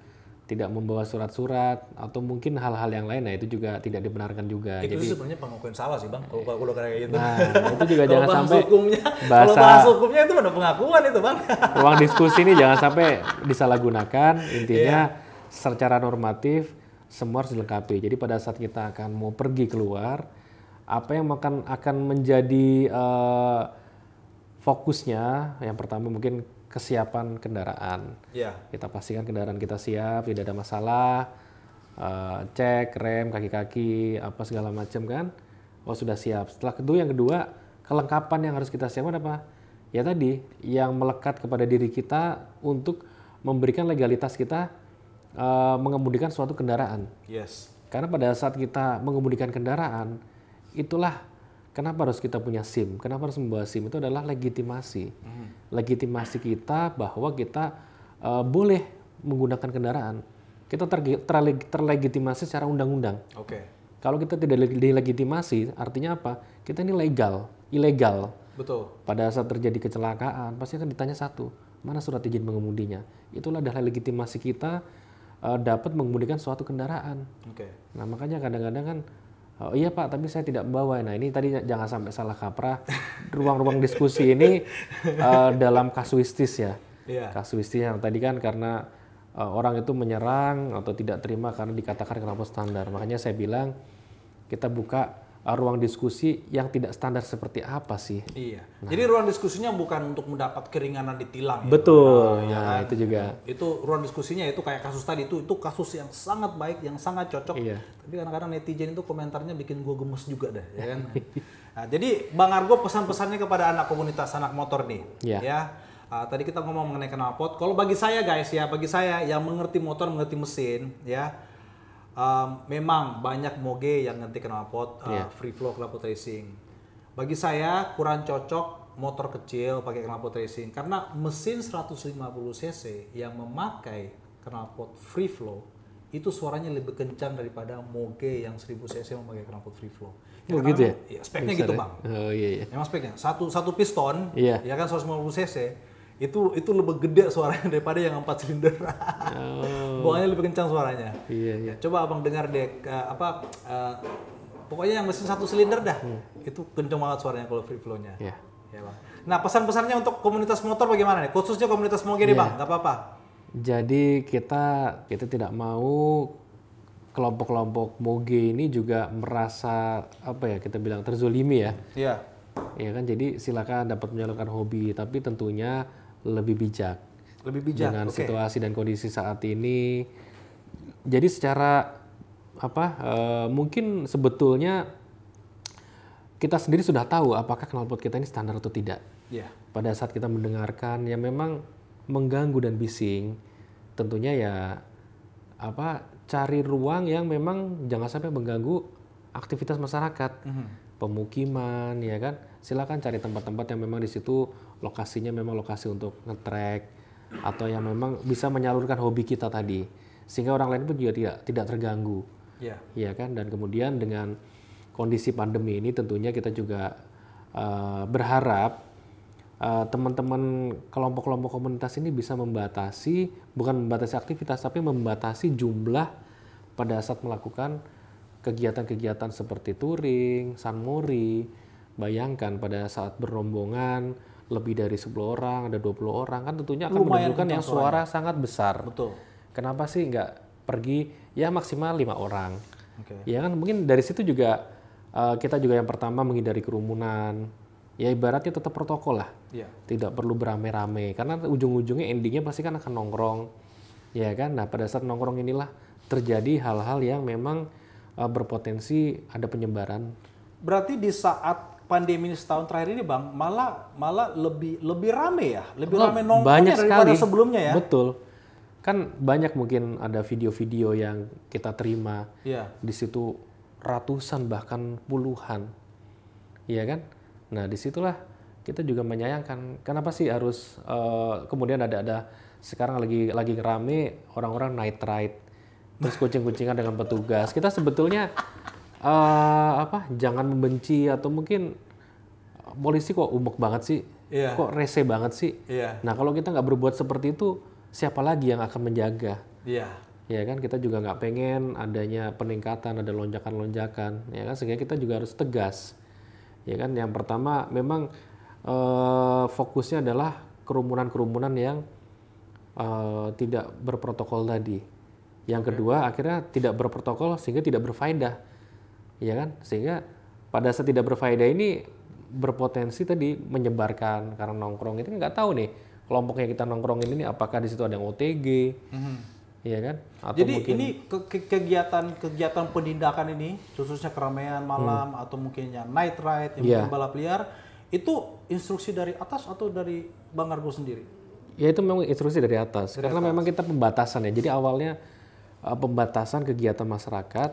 tidak membawa surat-surat, atau mungkin hal-hal yang lain, nah itu juga tidak dibenarkan juga. Itu jadi, sebenarnya pengakuan salah sih Bang, kalau kayak gitu. Nah, itu juga jangan sampai kalau bahas hukumnya itu ada pengakuan itu Bang. Ruang diskusi ini jangan sampai disalahgunakan, intinya secara normatif semua harus dilengkapi. Jadi pada saat kita akan mau pergi keluar, apa yang akan menjadi fokusnya, yang pertama mungkin kesiapan kendaraan. Kita pastikan kendaraan kita siap, tidak ada masalah, cek rem, kaki-kaki, apa segala macam kan, sudah siap. Setelah yang kedua, kelengkapan yang harus kita siapkan apa? Ya tadi, yang melekat kepada diri kita untuk memberikan legalitas kita mengemudikan suatu kendaraan. Karena pada saat kita mengemudikan kendaraan, itulah kenapa harus kita punya SIM. Kenapa harus membawa SIM? Itu adalah legitimasi. Legitimasi kita bahwa kita boleh menggunakan kendaraan. Kita terlegitimasi secara undang-undang. Kalau kita tidak dilegitimasi, artinya apa? Kita ini ilegal. Betul. Pada saat terjadi kecelakaan, pasti akan ditanya satu, mana surat izin mengemudinya? Itulah adalah legitimasi kita dapat mengemudikan suatu kendaraan. Nah makanya kadang-kadang kan, iya Pak, tapi saya tidak membawa. Nah ini tadi jangan sampai salah kaprah. Ruang-ruang diskusi ini dalam kasuistis ya. Kasuistis yang tadi kan karena orang itu menyerang atau tidak terima karena dikatakan kenapa standar. Makanya saya bilang kita buka ruang diskusi yang tidak standar seperti apa sih. Jadi ruang diskusinya bukan untuk mendapat keringanan ditilang. Betul. Nah, itu juga. Itu ruang diskusinya itu kayak kasus tadi itu kasus yang sangat baik, yang sangat cocok. Tapi kadang-kadang netizen itu komentarnya bikin gue gemes juga dah, ya kan. Nah, jadi Bang Argo pesan-pesannya kepada anak komunitas anak motor nih, ya. Tadi kita ngomong mengenai knalpot. Kalau bagi saya guys ya, bagi saya yang mengerti motor, mengerti mesin, ya. Memang banyak moge yang ngerti knalpot free flow knalpot racing. Bagi saya kurang cocok motor kecil pakai knalpot racing karena mesin 150 cc yang memakai knalpot free flow itu suaranya lebih kencang daripada Moge yang 1000 cc memakai knalpot free flow. Oh gitu ya? Ya speknya gitu Bang. Oh iya. Memang speknya satu piston Iya. ya kan 150 cc itu lebih gede suaranya daripada yang 4 silinder. Buangannya lebih kencang suaranya. Iya. Ya, coba Abang dengar deh pokoknya yang mesin 1 silinder dah. Itu kencang banget suaranya kalau free flow-nya. Iya. Ya, Bang. Nah, pesan-pesannya untuk komunitas motor bagaimana nih? Khususnya komunitas Moge nih, Bang. Enggak apa-apa. Jadi kita tidak mau kelompok-kelompok Moge ini juga merasa kita bilang terzolimi ya. Iya. Ya kan, jadi silakan dapat menyalurkan hobi, tapi tentunya lebih bijak. Lebih bijak. Dengan situasi dan kondisi saat ini. Jadi secara mungkin sebetulnya kita sendiri sudah tahu apakah knalpot kita ini standar atau tidak. Iya. Pada saat kita mendengarkan yang memang mengganggu dan bising, tentunya ya cari ruang yang memang jangan sampai mengganggu aktivitas masyarakat, pemukiman, ya kan. Silakan cari tempat-tempat yang memang di situ lokasinya memang lokasi untuk nge-track atau yang memang bisa menyalurkan hobi kita tadi, sehingga orang lain pun juga tidak terganggu. Iya. Ya kan, dan kemudian dengan kondisi pandemi ini tentunya kita juga berharap teman-teman kelompok-kelompok komunitas ini bisa bukan membatasi aktivitas, tapi membatasi jumlah pada saat melakukan kegiatan-kegiatan seperti touring, sunmori. Bayangkan pada saat berombongan lebih dari 10 orang, ada 20 orang, kan tentunya akan menimbulkan yang suara sangat besar. Betul. Kenapa sih nggak pergi ya maksimal 5 orang? Oke. Ya kan, mungkin dari situ juga kita juga yang pertama menghindari kerumunan. Ya ibaratnya tetap protokol lah. Iya. Tidak perlu beramai-ramai karena ujung-ujungnya endingnya pasti kan akan nongkrong. Ya kan? Nah, pada saat nongkrong inilah terjadi hal-hal yang memang berpotensi ada penyebaran. Berarti di saat pandemi setahun terakhir ini, Bang, malah lebih rame ya, lebih rame nongkrongnya daripada sebelumnya ya. Betul. Kan banyak mungkin ada video-video yang kita terima. Iya. Di situ ratusan bahkan puluhan. Iya kan? Nah, disitulah kita juga menyayangkan. Kenapa sih harus kemudian ada sekarang lagi rame orang-orang night ride, terus kucing-kucingan dengan petugas. Kita sebetulnya jangan membenci atau mungkin polisi kok umek banget sih, kok rese banget sih. Nah, kalau kita nggak berbuat seperti itu, siapa lagi yang akan menjaga? Ya kan, kita juga nggak pengen adanya peningkatan, ada lonjakan-lonjakan, ya kan, sehingga kita juga harus tegas. Ya kan, yang pertama memang fokusnya adalah kerumunan-kerumunan yang tidak berprotokol tadi. Yang kedua akhirnya tidak berprotokol sehingga tidak berfaedah, ya kan, sehingga pada saat tidak berfaedah ini berpotensi tadi menyebarkan karena nongkrong itu nggak tahu nih kelompoknya kita nongkrongin ini apakah di situ ada yang OTG, ya kan? Atau jadi mungkin, ini kegiatan penindakan ini khususnya keramaian malam atau mungkin yang night ride yang mungkin balap liar itu instruksi dari atas atau dari Bang Argo sendiri? Ya itu memang instruksi dari atas. Karena memang kita pembatasan ya. Jadi awalnya pembatasan kegiatan masyarakat,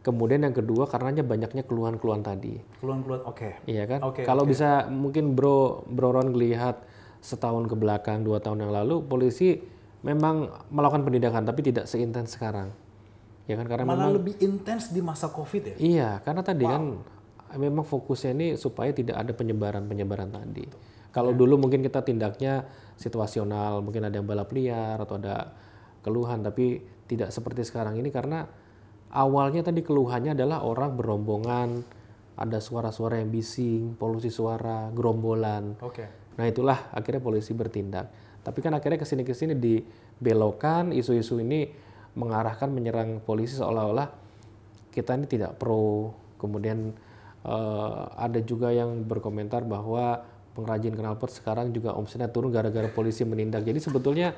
kemudian yang kedua karenanya banyaknya keluhan-keluhan tadi. Keluhan-keluhan, oke. Iya kan? Kalau bisa mungkin Bro Ron lihat setahun ke belakang, 2 tahun yang lalu, polisi memang melakukan penindakan tapi tidak seintens sekarang. Ya kan, karena malah memang lebih intens di masa Covid ya? Iya, karena tadi kan memang fokusnya ini supaya tidak ada penyebaran tadi. Kalau dulu mungkin kita tindaknya situasional, mungkin ada yang balap liar atau ada keluhan, tapi tidak seperti sekarang ini karena awalnya tadi keluhannya adalah orang berombongan, ada suara-suara yang bising, polusi suara, gerombolan. Nah itulah akhirnya polisi bertindak. Tapi kan akhirnya kesini-kesini dibelokkan, isu-isu ini mengarahkan menyerang polisi seolah-olah kita ini tidak pro. Kemudian ada juga yang berkomentar bahwa pengrajin knalpot sekarang juga omsetnya turun gara-gara polisi menindak. Jadi sebetulnya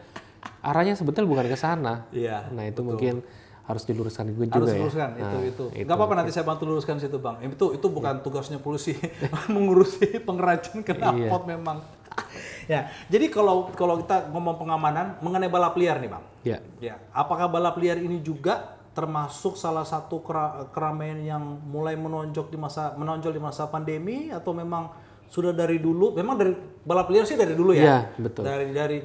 arahnya sebetulnya bukan ke sana. Nah itu mungkin harus diluruskan juga harus diluruskan, ya. Itu. Nggak apa-apa nanti saya bantu luruskan situ Bang. Itu bukan tugasnya polisi mengurusi pengrajin knalpot memang. Ya, jadi kalau kita ngomong pengamanan mengenai balap liar nih Bang. Ya. Apakah balap liar ini juga termasuk salah satu keramaian yang mulai menonjol di masa pandemi atau memang sudah dari dulu, memang dari balap liar sih dari dulu ya. Iya, betul.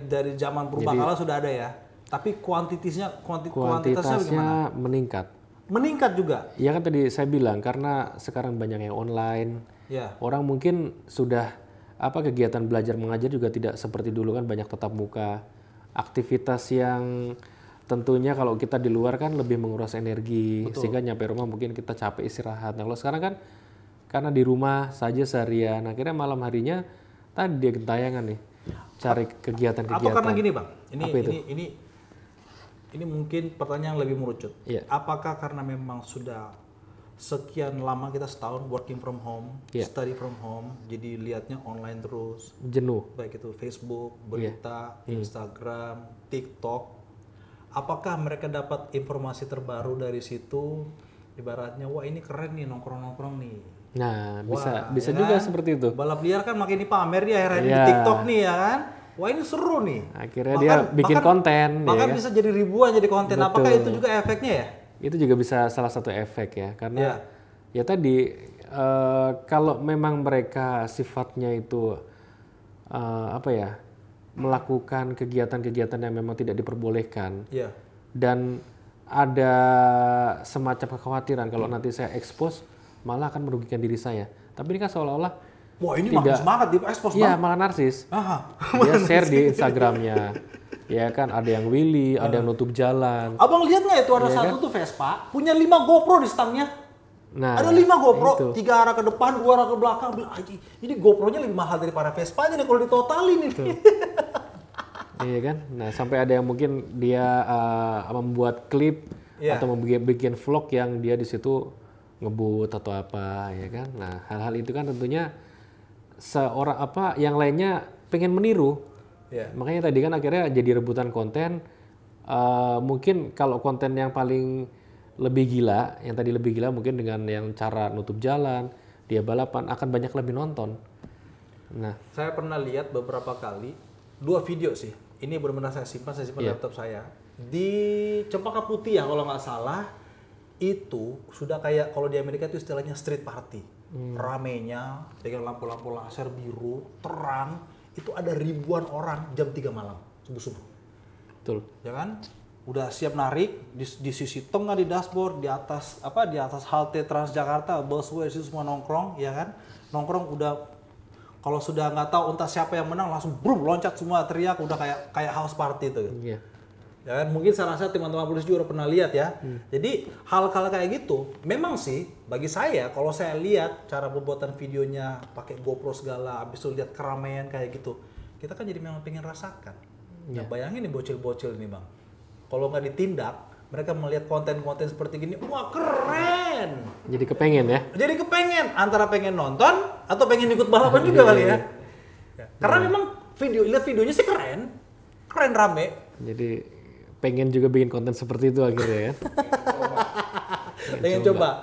Dari zaman purbakala sudah ada ya. Tapi kuantitasnya bagaimana? meningkat. Meningkat juga. Ya kan tadi saya bilang karena sekarang banyak yang online. Ya. Orang mungkin sudah kegiatan belajar mengajar juga tidak seperti dulu kan, banyak tatap muka. Aktivitas yang tentunya kalau kita di luar kan lebih menguras energi. Betul. Sehingga nyampe rumah mungkin kita capek istirahat. Nah, kalau sekarang kan karena di rumah saja seharian, akhirnya malam harinya tadi dia gentayangan nih cari kegiatan-kegiatan. Atau karena gini Bang, ini mungkin pertanyaan lebih merucut. Yeah. Apakah karena memang sudah sekian lama kita setahun working from home, study from home, jadi lihatnya online terus, jenuh. Baik itu Facebook, berita, Instagram, TikTok. Apakah mereka dapat informasi terbaru dari situ? Ibaratnya, wah ini keren nih nongkrong-nongkrong nih. Nah, bisa ya juga kan? Seperti itu. Balap liar kan makin dipamer dia akhirnya di TikTok nih ya kan. Wah ini seru nih. Akhirnya dia bikin konten. Bahkan bisa jadi ribuan jadi konten. Betul. Apakah itu juga efeknya ya? Itu juga bisa salah satu efek ya. Karena ya tadi kalau memang mereka sifatnya itu melakukan kegiatan-kegiatan yang memang tidak diperbolehkan. Dan ada semacam kekhawatiran kalau nanti saya expose malah akan merugikan diri saya. Tapi ini kan seolah-olah wah ini makin semangat di expose Iya, malah narsis. Dia share di Instagramnya. Ya kan, ada yang Willy, ada yang nutup jalan. Abang lihat nggak itu ada satu tuh Vespa punya 5 GoPro di stangnya. Nah, ada 5 GoPro, 3 arah ke depan, 2 arah ke belakang. Ini GoPro-nya lebih mahal daripada Vespa-nya nih kalau ditotalin ini. Iya kan? Nah, sampai ada yang mungkin dia membuat klip atau bikin vlog yang dia di situ ngebut atau apa, ya kan? Nah, hal-hal itu kan tentunya seorang yang lainnya pengen meniru. Makanya tadi kan akhirnya jadi rebutan konten. Mungkin kalau konten yang paling lebih gila, yang tadi lebih gila mungkin dengan yang cara nutup jalan, dia balapan akan banyak lebih nonton. Nah, saya pernah lihat beberapa kali 2 video sih. Ini benar-benar saya simpan laptop saya. Di Cempaka Putih ya kalau nggak salah, itu sudah kayak kalau di Amerika itu istilahnya street party. Ramenya dengan lampu-lampu laser biru, terang, itu ada ribuan orang jam 3 malam, subuh-subuh. Betul. Ya kan? Udah siap narik di sisi tengah di dashboard, di atas halte Transjakarta, busway itu semua nongkrong, ya kan? Nongkrong udah kalau sudah nggak tahu entah siapa yang menang langsung brum loncat semua teriak, udah kayak house party itu. Gitu. Ya kan? Mungkin saya rasa teman-teman polisi juga udah pernah lihat ya. Jadi hal-hal kayak gitu, memang sih bagi saya kalau saya lihat cara pembuatan videonya pakai GoPro segala, habis itu lihat keramaian kayak gitu, kita kan jadi memang pengen rasakan. Nah, bayangin nih bocil-bocil ini Bang, kalau nggak ditindak, mereka melihat konten-konten seperti gini, wah keren. Jadi kepengen ya? Jadi kepengen, antara pengen nonton atau pengen ikut balapan juga kali ya. Karena memang lihat videonya sih keren rame. Jadi pengen juga bikin konten seperti itu akhirnya ya. pengen coba.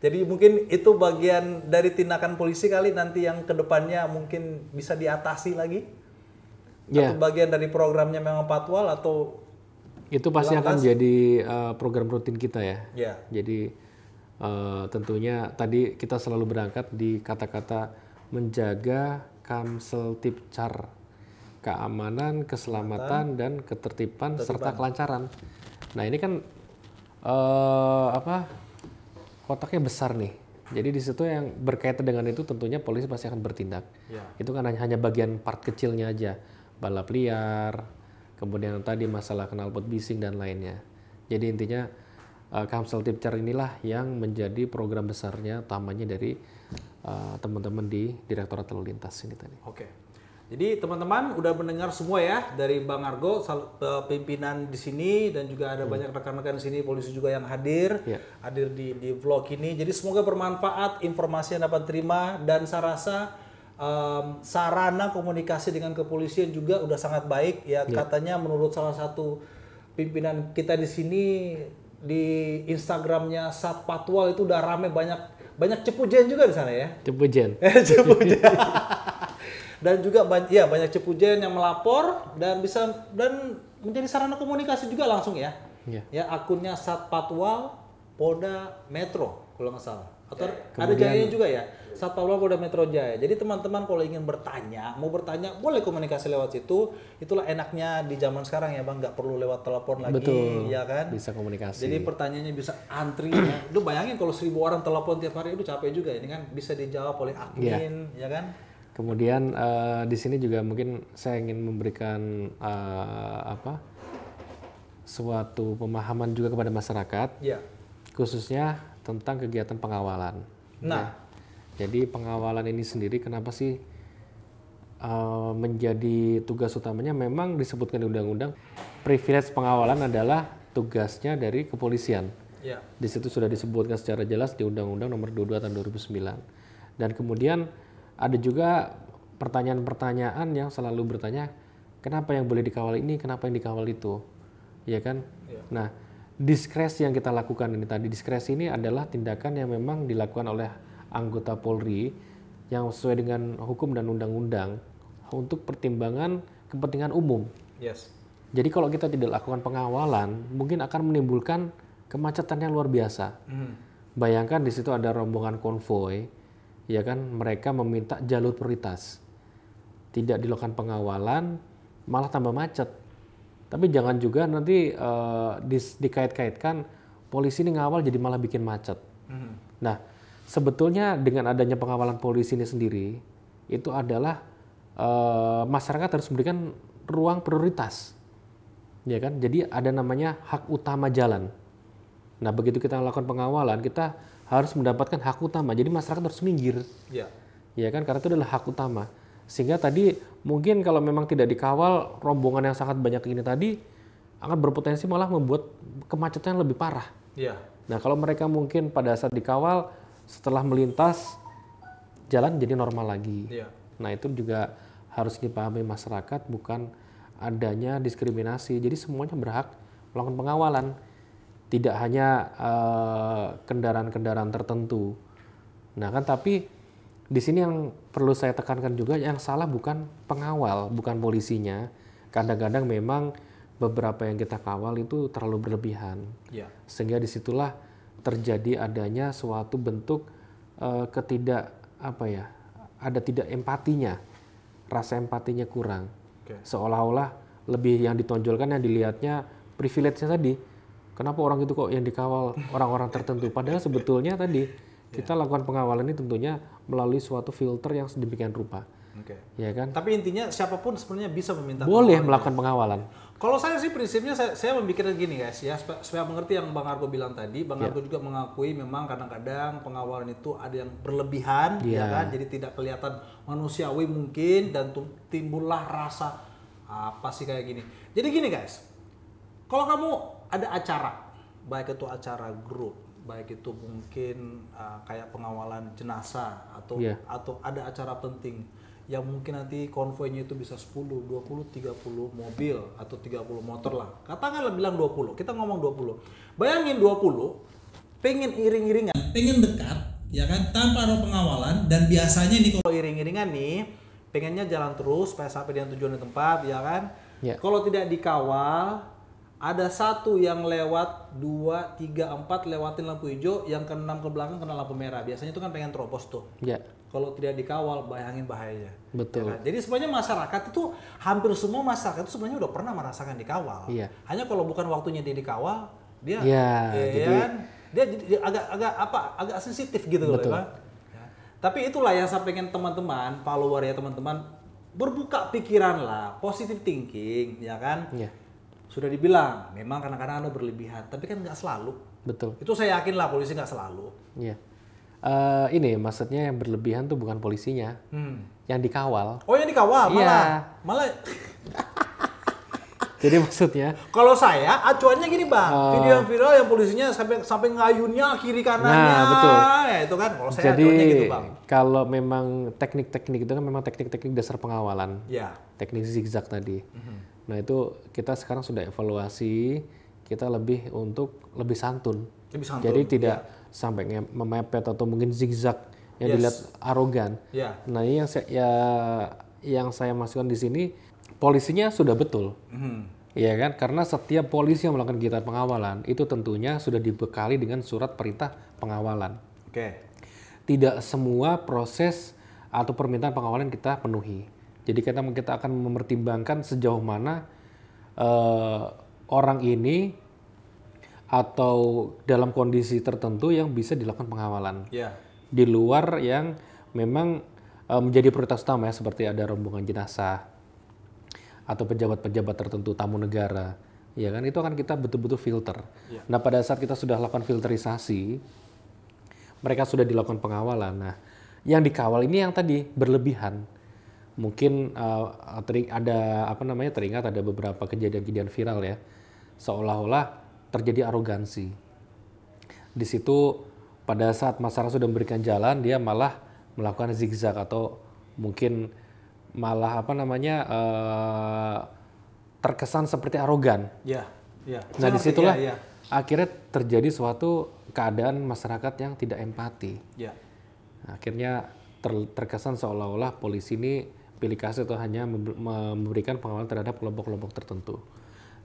Jadi mungkin itu bagian dari tindakan polisi kali nanti yang kedepannya mungkin bisa diatasi lagi. Atau bagian dari programnya memang patwal atau itu pasti akan jadi program rutin kita ya. Jadi tentunya tadi kita selalu berangkat di kata-kata menjaga Kamseltipcar, keamanan, keselamatan, dan ketertiban serta kelancaran. Nah ini kan kotaknya besar nih. Jadi di situ yang berkaitan dengan itu tentunya polisi pasti akan bertindak. Itu kan hanya bagian part kecilnya aja, balap liar, kemudian tadi masalah knalpot bising dan lainnya. Jadi intinya Kamseltipcar inilah yang menjadi program besarnya, utamanya dari teman-teman di Direktorat Lalu Lintas ini tadi. Jadi teman-teman udah mendengar semua ya dari Bang Argo, pimpinan di sini, dan juga ada banyak rekan-rekan di sini, polisi juga yang hadir di vlog ini. Jadi semoga bermanfaat informasi yang dapat terima, dan saya rasa sarana komunikasi dengan kepolisian juga udah sangat baik ya. Katanya menurut salah satu pimpinan kita di sini di Instagramnya Satpatwal itu udah rame, banyak cepujen juga di sana ya. Cepujen. Dan juga banyak cepujen yang melapor dan menjadi sarana komunikasi juga langsung ya. Ya akunnya Satpatwal Polda Metro kalau nggak salah. Atau ada Jayanya juga ya. Satpol Polda Metro Jaya. Jadi teman-teman kalau ingin mau bertanya, boleh komunikasi lewat situ. Itulah enaknya di zaman sekarang ya Bang, nggak perlu lewat telepon lagi, Betul. ya kan? Bisa komunikasi. Jadi pertanyaannya bisa antri. Ya. Lu bayangin kalau 1.000 orang telepon tiap hari, itu capek juga. Ini kan bisa dijawab oleh admin, ya kan? Kemudian di sini juga mungkin saya ingin memberikan suatu pemahaman juga kepada masyarakat, Ya. khususnya tentang kegiatan pengawalan. Nah, Jadi pengawalan ini sendiri kenapa sih menjadi tugas utamanya? Memang disebutkan di undang-undang, privilege pengawalan adalah tugasnya dari kepolisian. ya. Di situ sudah disebutkan secara jelas di Undang-Undang Nomor 22 Tahun 2009. Dan kemudian ada juga pertanyaan-pertanyaan yang selalu bertanya, kenapa yang boleh dikawal ini, kenapa yang dikawal itu, ya kan? Ya. Nah, diskresi yang kita lakukan ini tadi, diskresi ini adalah tindakan yang memang dilakukan oleh anggota Polri yang sesuai dengan hukum dan undang-undang untuk pertimbangan kepentingan umum. Yes. Jadi kalau kita tidak lakukan pengawalan, mungkin akan menimbulkan kemacetan yang luar biasa. Bayangkan di situ ada rombongan konvoi, ya kan, mereka meminta jalur prioritas. Tidak dilakukan pengawalan, malah tambah macet. Tapi jangan juga nanti dikait-kaitkan polisi ini ngawal jadi malah bikin macet. Nah, sebetulnya dengan adanya pengawalan polisi ini sendiri, itu adalah masyarakat harus memberikan ruang prioritas, ya kan? Jadi ada namanya hak utama jalan. Nah, begitu kita melakukan pengawalan, kita harus mendapatkan hak utama. Jadi masyarakat harus minggir, ya kan? Karena itu adalah hak utama. Sehingga tadi mungkin kalau memang tidak dikawal, rombongan yang sangat banyak ini tadi akan berpotensi malah membuat kemacetan lebih parah. Nah, kalau mereka mungkin pada saat dikawal, setelah melintas jalan jadi normal lagi. Nah, itu juga harus dipahami masyarakat, bukan adanya diskriminasi. Jadi semuanya berhak melakukan pengawalan, tidak hanya kendaraan-kendaraan tertentu. Nah kan, tapi di sini yang perlu saya tekankan juga, yang salah bukan pengawal, bukan polisinya. Kadang-kadang memang beberapa yang kita kawal itu terlalu berlebihan, sehingga disitulah terjadi adanya suatu bentuk ada tidak empatinya, rasa empatinya kurang. Seolah-olah lebih yang ditonjolkan, yang dilihatnya privilege-nya tadi. Kenapa orang itu kok yang dikawal orang-orang tertentu? Padahal sebetulnya tadi kita lakukan pengawalan ini tentunya melalui suatu filter yang sedemikian rupa. Ya kan? Tapi intinya siapapun sebenarnya bisa meminta boleh melakukan pengawalan. Kalau saya sih prinsipnya saya memikirkan gini guys ya, supaya mengerti yang Bang Argo bilang tadi. Bang Argo juga mengakui memang kadang-kadang pengawalan itu ada yang berlebihan, ya kan? Jadi tidak kelihatan manusiawi mungkin, dan timbullah rasa apa sih kayak gini. Jadi gini guys, kalau kamu ada acara, baik itu acara grup, baik itu mungkin kayak pengawalan jenazah atau ada acara penting yang mungkin nanti konvoinya itu bisa 10, 20, 30 mobil atau 30 motor lah. Katakanlah bilang 20, kita ngomong 20. Bayangin 20, pengen iring-iringan, pengen dekat, ya kan, tanpa ada pengawalan. Dan biasanya nih kalau iring-iringan nih, pengennya jalan terus supaya sampai dengan tujuan di tempat, ya kan. Kalau tidak dikawal, ada satu yang lewat, 2, 3, 4 lewatin lampu hijau, yang ke-6 ke belakang kena lampu merah. Biasanya itu kan pengen terobos tuh. Kalau tidak dikawal, bayangin bahayanya. Betul. Ya kan? Jadi sebenarnya masyarakat itu, hampir semua masyarakat itu sebenarnya udah pernah merasakan dikawal. Hanya kalau bukan waktunya dia dikawal, dia agak sensitif gitu loh, ya. Tapi itulah yang saya pengen teman-teman, follower ya teman-teman, berbuka pikiran lah, positive thinking, ya kan? Sudah dibilang, memang kadang-kadang ada berlebihan, tapi kan nggak selalu. Betul. Itu saya yakin lah, polisi nggak selalu. Ini maksudnya yang berlebihan tuh bukan polisinya, yang dikawal. Oh, yang dikawal, malah. Jadi maksudnya, kalau saya acuannya gini Bang, video yang viral yang polisinya sampai ngayunnya kiri kanannya. Nah, betul. Ya itu kan, kalau saya jadi acuannya gitu Bang. Kalau memang teknik-teknik itu kan memang teknik-teknik dasar pengawalan. Teknik zigzag tadi. Nah itu kita sekarang sudah evaluasi, kita lebih santun. Jadi tidak sampai memepet atau mungkin zigzag yang dilihat arogan. Nah ini yang saya masukkan di sini, polisinya sudah betul, ya kan? Karena setiap polisi yang melakukan kegiatan pengawalan itu tentunya sudah dibekali dengan surat perintah pengawalan. tidak semua proses atau permintaan pengawalan kita penuhi. Jadi kita akan mempertimbangkan sejauh mana orang ini atau dalam kondisi tertentu yang bisa dilakukan pengawalan. Di luar yang memang menjadi prioritas utama ya, seperti ada rombongan jenazah atau pejabat-pejabat tertentu, tamu negara. Ya kan, itu akan kita betul-betul filter. Nah, pada saat kita sudah lakukan filterisasi, mereka sudah dilakukan pengawalan. Nah, yang dikawal ini yang tadi berlebihan. Mungkin teringat ada beberapa kejadian-kejadian viral ya, seolah-olah terjadi arogansi. Di situ pada saat masyarakat sudah memberikan jalan, dia malah melakukan zigzag atau mungkin malah terkesan seperti arogan. Nah, disitulah akhirnya terjadi suatu keadaan masyarakat yang tidak empati. Nah, akhirnya terkesan seolah-olah polisi ini pilih kasih atau hanya memberikan pengawalan terhadap kelompok-kelompok tertentu.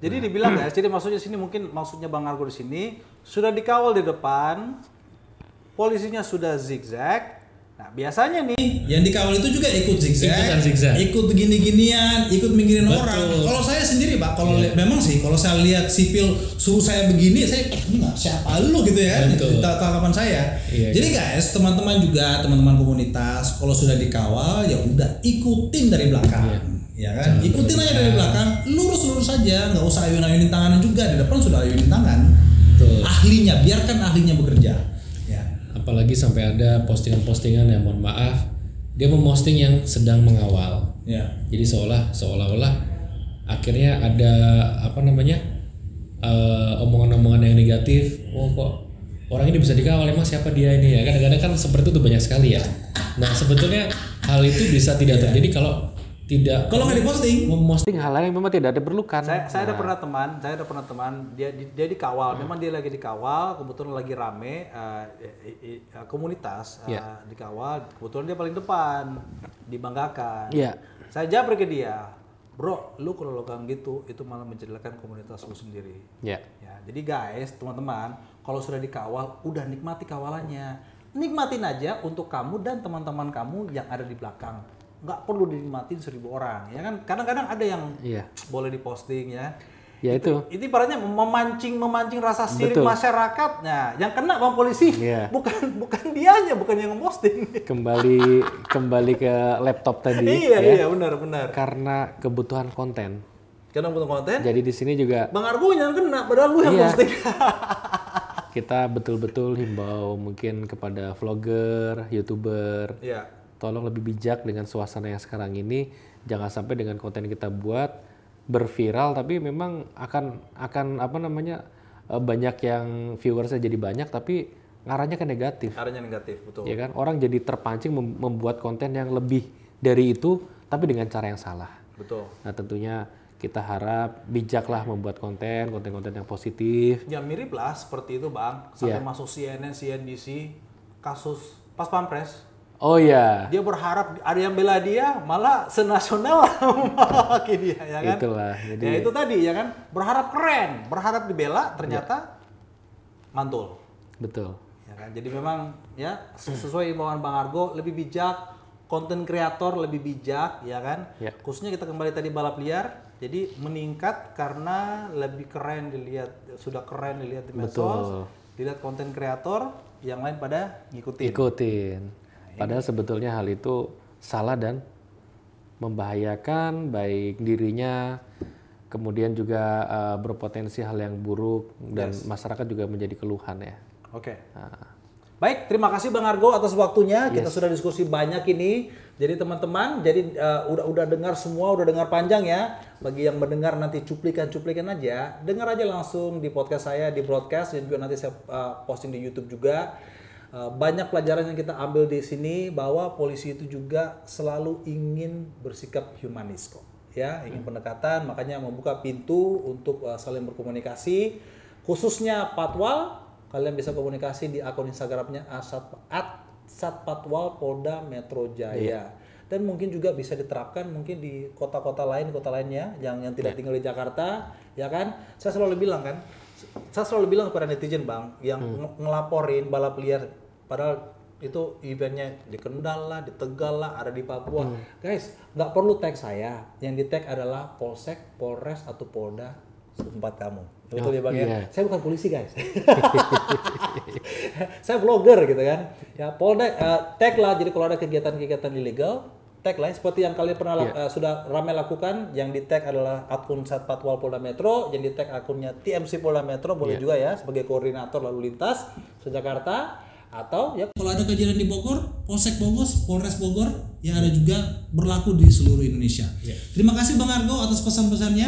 Jadi dibilang guys, jadi maksudnya Bang Argo di sini sudah dikawal di depan, polisinya sudah zigzag. Nah, biasanya nih yang dikawal itu juga ikut zigzag, ikut gini-ginian, ikut minggirin orang. Kalau saya sendiri Pak, memang sih kalau saya lihat sipil suruh saya begini, saya ini nggak siapa lu gitu ya, tanggapan saya. Jadi guys, teman-teman komunitas, kalau sudah dikawal ya udah ikutin dari belakang. Ya kan, ikutin aja dari belakang, lurus saja, nggak usah ayun-ayunin tangan juga, di depan sudah ayunin tangan. Ahlinya, biarkan ahlinya bekerja. Apalagi sampai ada postingan-postingan yang mohon maaf, dia memposting yang sedang mengawal. Jadi seolah-olah akhirnya ada omongan-omongan yang negatif. Oh, kok orang ini bisa dikawal, emang siapa dia ini ya? Kadang-kadang kan seperti itu banyak sekali ya. Nah, sebetulnya hal itu bisa tidak terjadi kalau nggak memposting hal-hal yang memang tidak diperlukan. Saya ada pernah teman dia dikawal, memang dia lagi dikawal, kebetulan lagi rame komunitas dikawal, kebetulan dia paling depan, dibanggakan. Saya japri ke dia, bro, lu kalau lakukan gitu itu malah menjelekan komunitas lu sendiri. Jadi guys, teman-teman, kalau sudah dikawal, udah nikmati kawalannya, nikmatin aja untuk kamu dan teman-teman kamu yang ada di belakang. Nggak perlu dinikmatin 1000 orang, ya kan? Kadang-kadang ada yang boleh diposting ya. Itu ibaratnya memancing rasa sirik masyarakat. Nah, yang kena Bang polisi bukan dianya, bukan yang memposting. Kembali ke laptop tadi. Iya, benar. Karena kebutuhan konten. Jadi di sini juga Bang Argo yang kena, padahal lu yang posting. Kita betul-betul himbau mungkin kepada vlogger, YouTuber. Tolong lebih bijak dengan suasana yang sekarang ini, jangan sampai dengan konten kita buat berviral tapi memang akan banyak yang viewersnya jadi banyak tapi ngarahnya ke negatif. Betul. Ya kan, orang jadi terpancing membuat konten yang lebih dari itu tapi dengan cara yang salah. Betul. Nah, tentunya kita harap bijaklah membuat konten yang positif. Ya mirip lah seperti itu Bang, sampai masuk CNN, CNBC, kasus Pas Pampres. Oh iya. Dia berharap ada yang bela dia, malah senasional maki dia, ya kan? Itulah. Jadi ya itu tadi ya kan, berharap keren, berharap dibela, ternyata mantul. Betul. Ya kan? Jadi memang ya sesuai imbauan Bang Argo, lebih bijak, konten kreator lebih bijak, ya kan? Khususnya kita kembali tadi balap liar, jadi meningkat karena lebih keren dilihat, sudah keren dilihat di medsos, dilihat konten kreator, yang lain pada ngikutin. Padahal sebetulnya hal itu salah dan membahayakan baik dirinya, kemudian juga berpotensi hal yang buruk dan masyarakat juga menjadi keluhan ya. Baik, terima kasih Bang Argo atas waktunya. Kita sudah diskusi banyak ini. Jadi teman-teman, udah dengar semua, udah dengar panjang ya. Bagi yang mendengar nanti cuplikan aja, dengar aja langsung di podcast saya, di broadcast, dan juga nanti saya posting di YouTube juga. Banyak pelajaran yang kita ambil di sini bahwa polisi itu juga selalu ingin bersikap humanis kok, ya, ingin pendekatan, makanya membuka pintu untuk saling berkomunikasi, khususnya Patwal, kalian bisa komunikasi di akun Instagramnya @satpatwal Polda Metro Jaya, dan mungkin juga bisa diterapkan mungkin di kota-kota lainnya yang tidak tinggal di Jakarta, ya kan? Saya selalu bilang kepada netizen Bang, yang ngelaporin balap liar padahal Itu eventnya di Kendal lah, di Tegal lah, ada di Papua. Guys, nggak perlu tag saya. Yang di tag adalah Polsek, Polres atau Polda setempat kamu. Betul ya Bang ya? Saya bukan polisi guys. Saya vlogger gitu kan. Ya Polda tag lah. Jadi kalau ada kegiatan-kegiatan ilegal, tag lah. Seperti yang kalian pernah sudah ramai lakukan. Yang di tag adalah akun Satpatwal Polda Metro. Yang di tag akunnya TMC Polda Metro. Boleh juga ya sebagai koordinator lalu lintas Jakarta. Atau ya kalau ada kejadian di Bogor, Polsek Bogor, Polres Bogor yang ada juga berlaku di seluruh Indonesia. Terima kasih Bang Argo atas pesan-pesannya.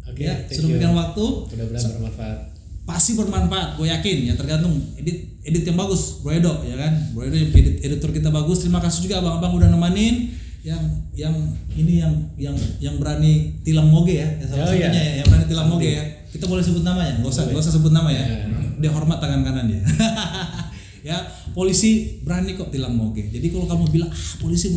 Oke, sudah memberikan waktu. Mudah-mudahan bermanfaat. Pasti bermanfaat, gue yakin ya, tergantung edit yang bagus, Bro Edo ya kan. Bro Edo editor kita bagus. Terima kasih juga abang-abang udah nemenin yang berani tilang moge ya, salah satunya ya, yang berani tilang moge ya. Kita boleh sebut namanya, nggak usah sebut nama ya. Dia hormat tangan kanan dia. Ya, polisi berani kok tilang moge. Jadi kalau kamu bilang polisi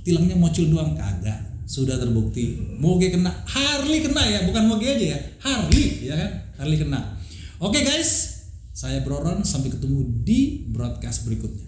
tilangnya mocil doang, kagak. Sudah terbukti moge kena, Harley kena ya, bukan moge aja ya, Harley ya kan, Harley kena. Oke guys, saya Bro Ron, sampai ketemu di broadcast berikutnya.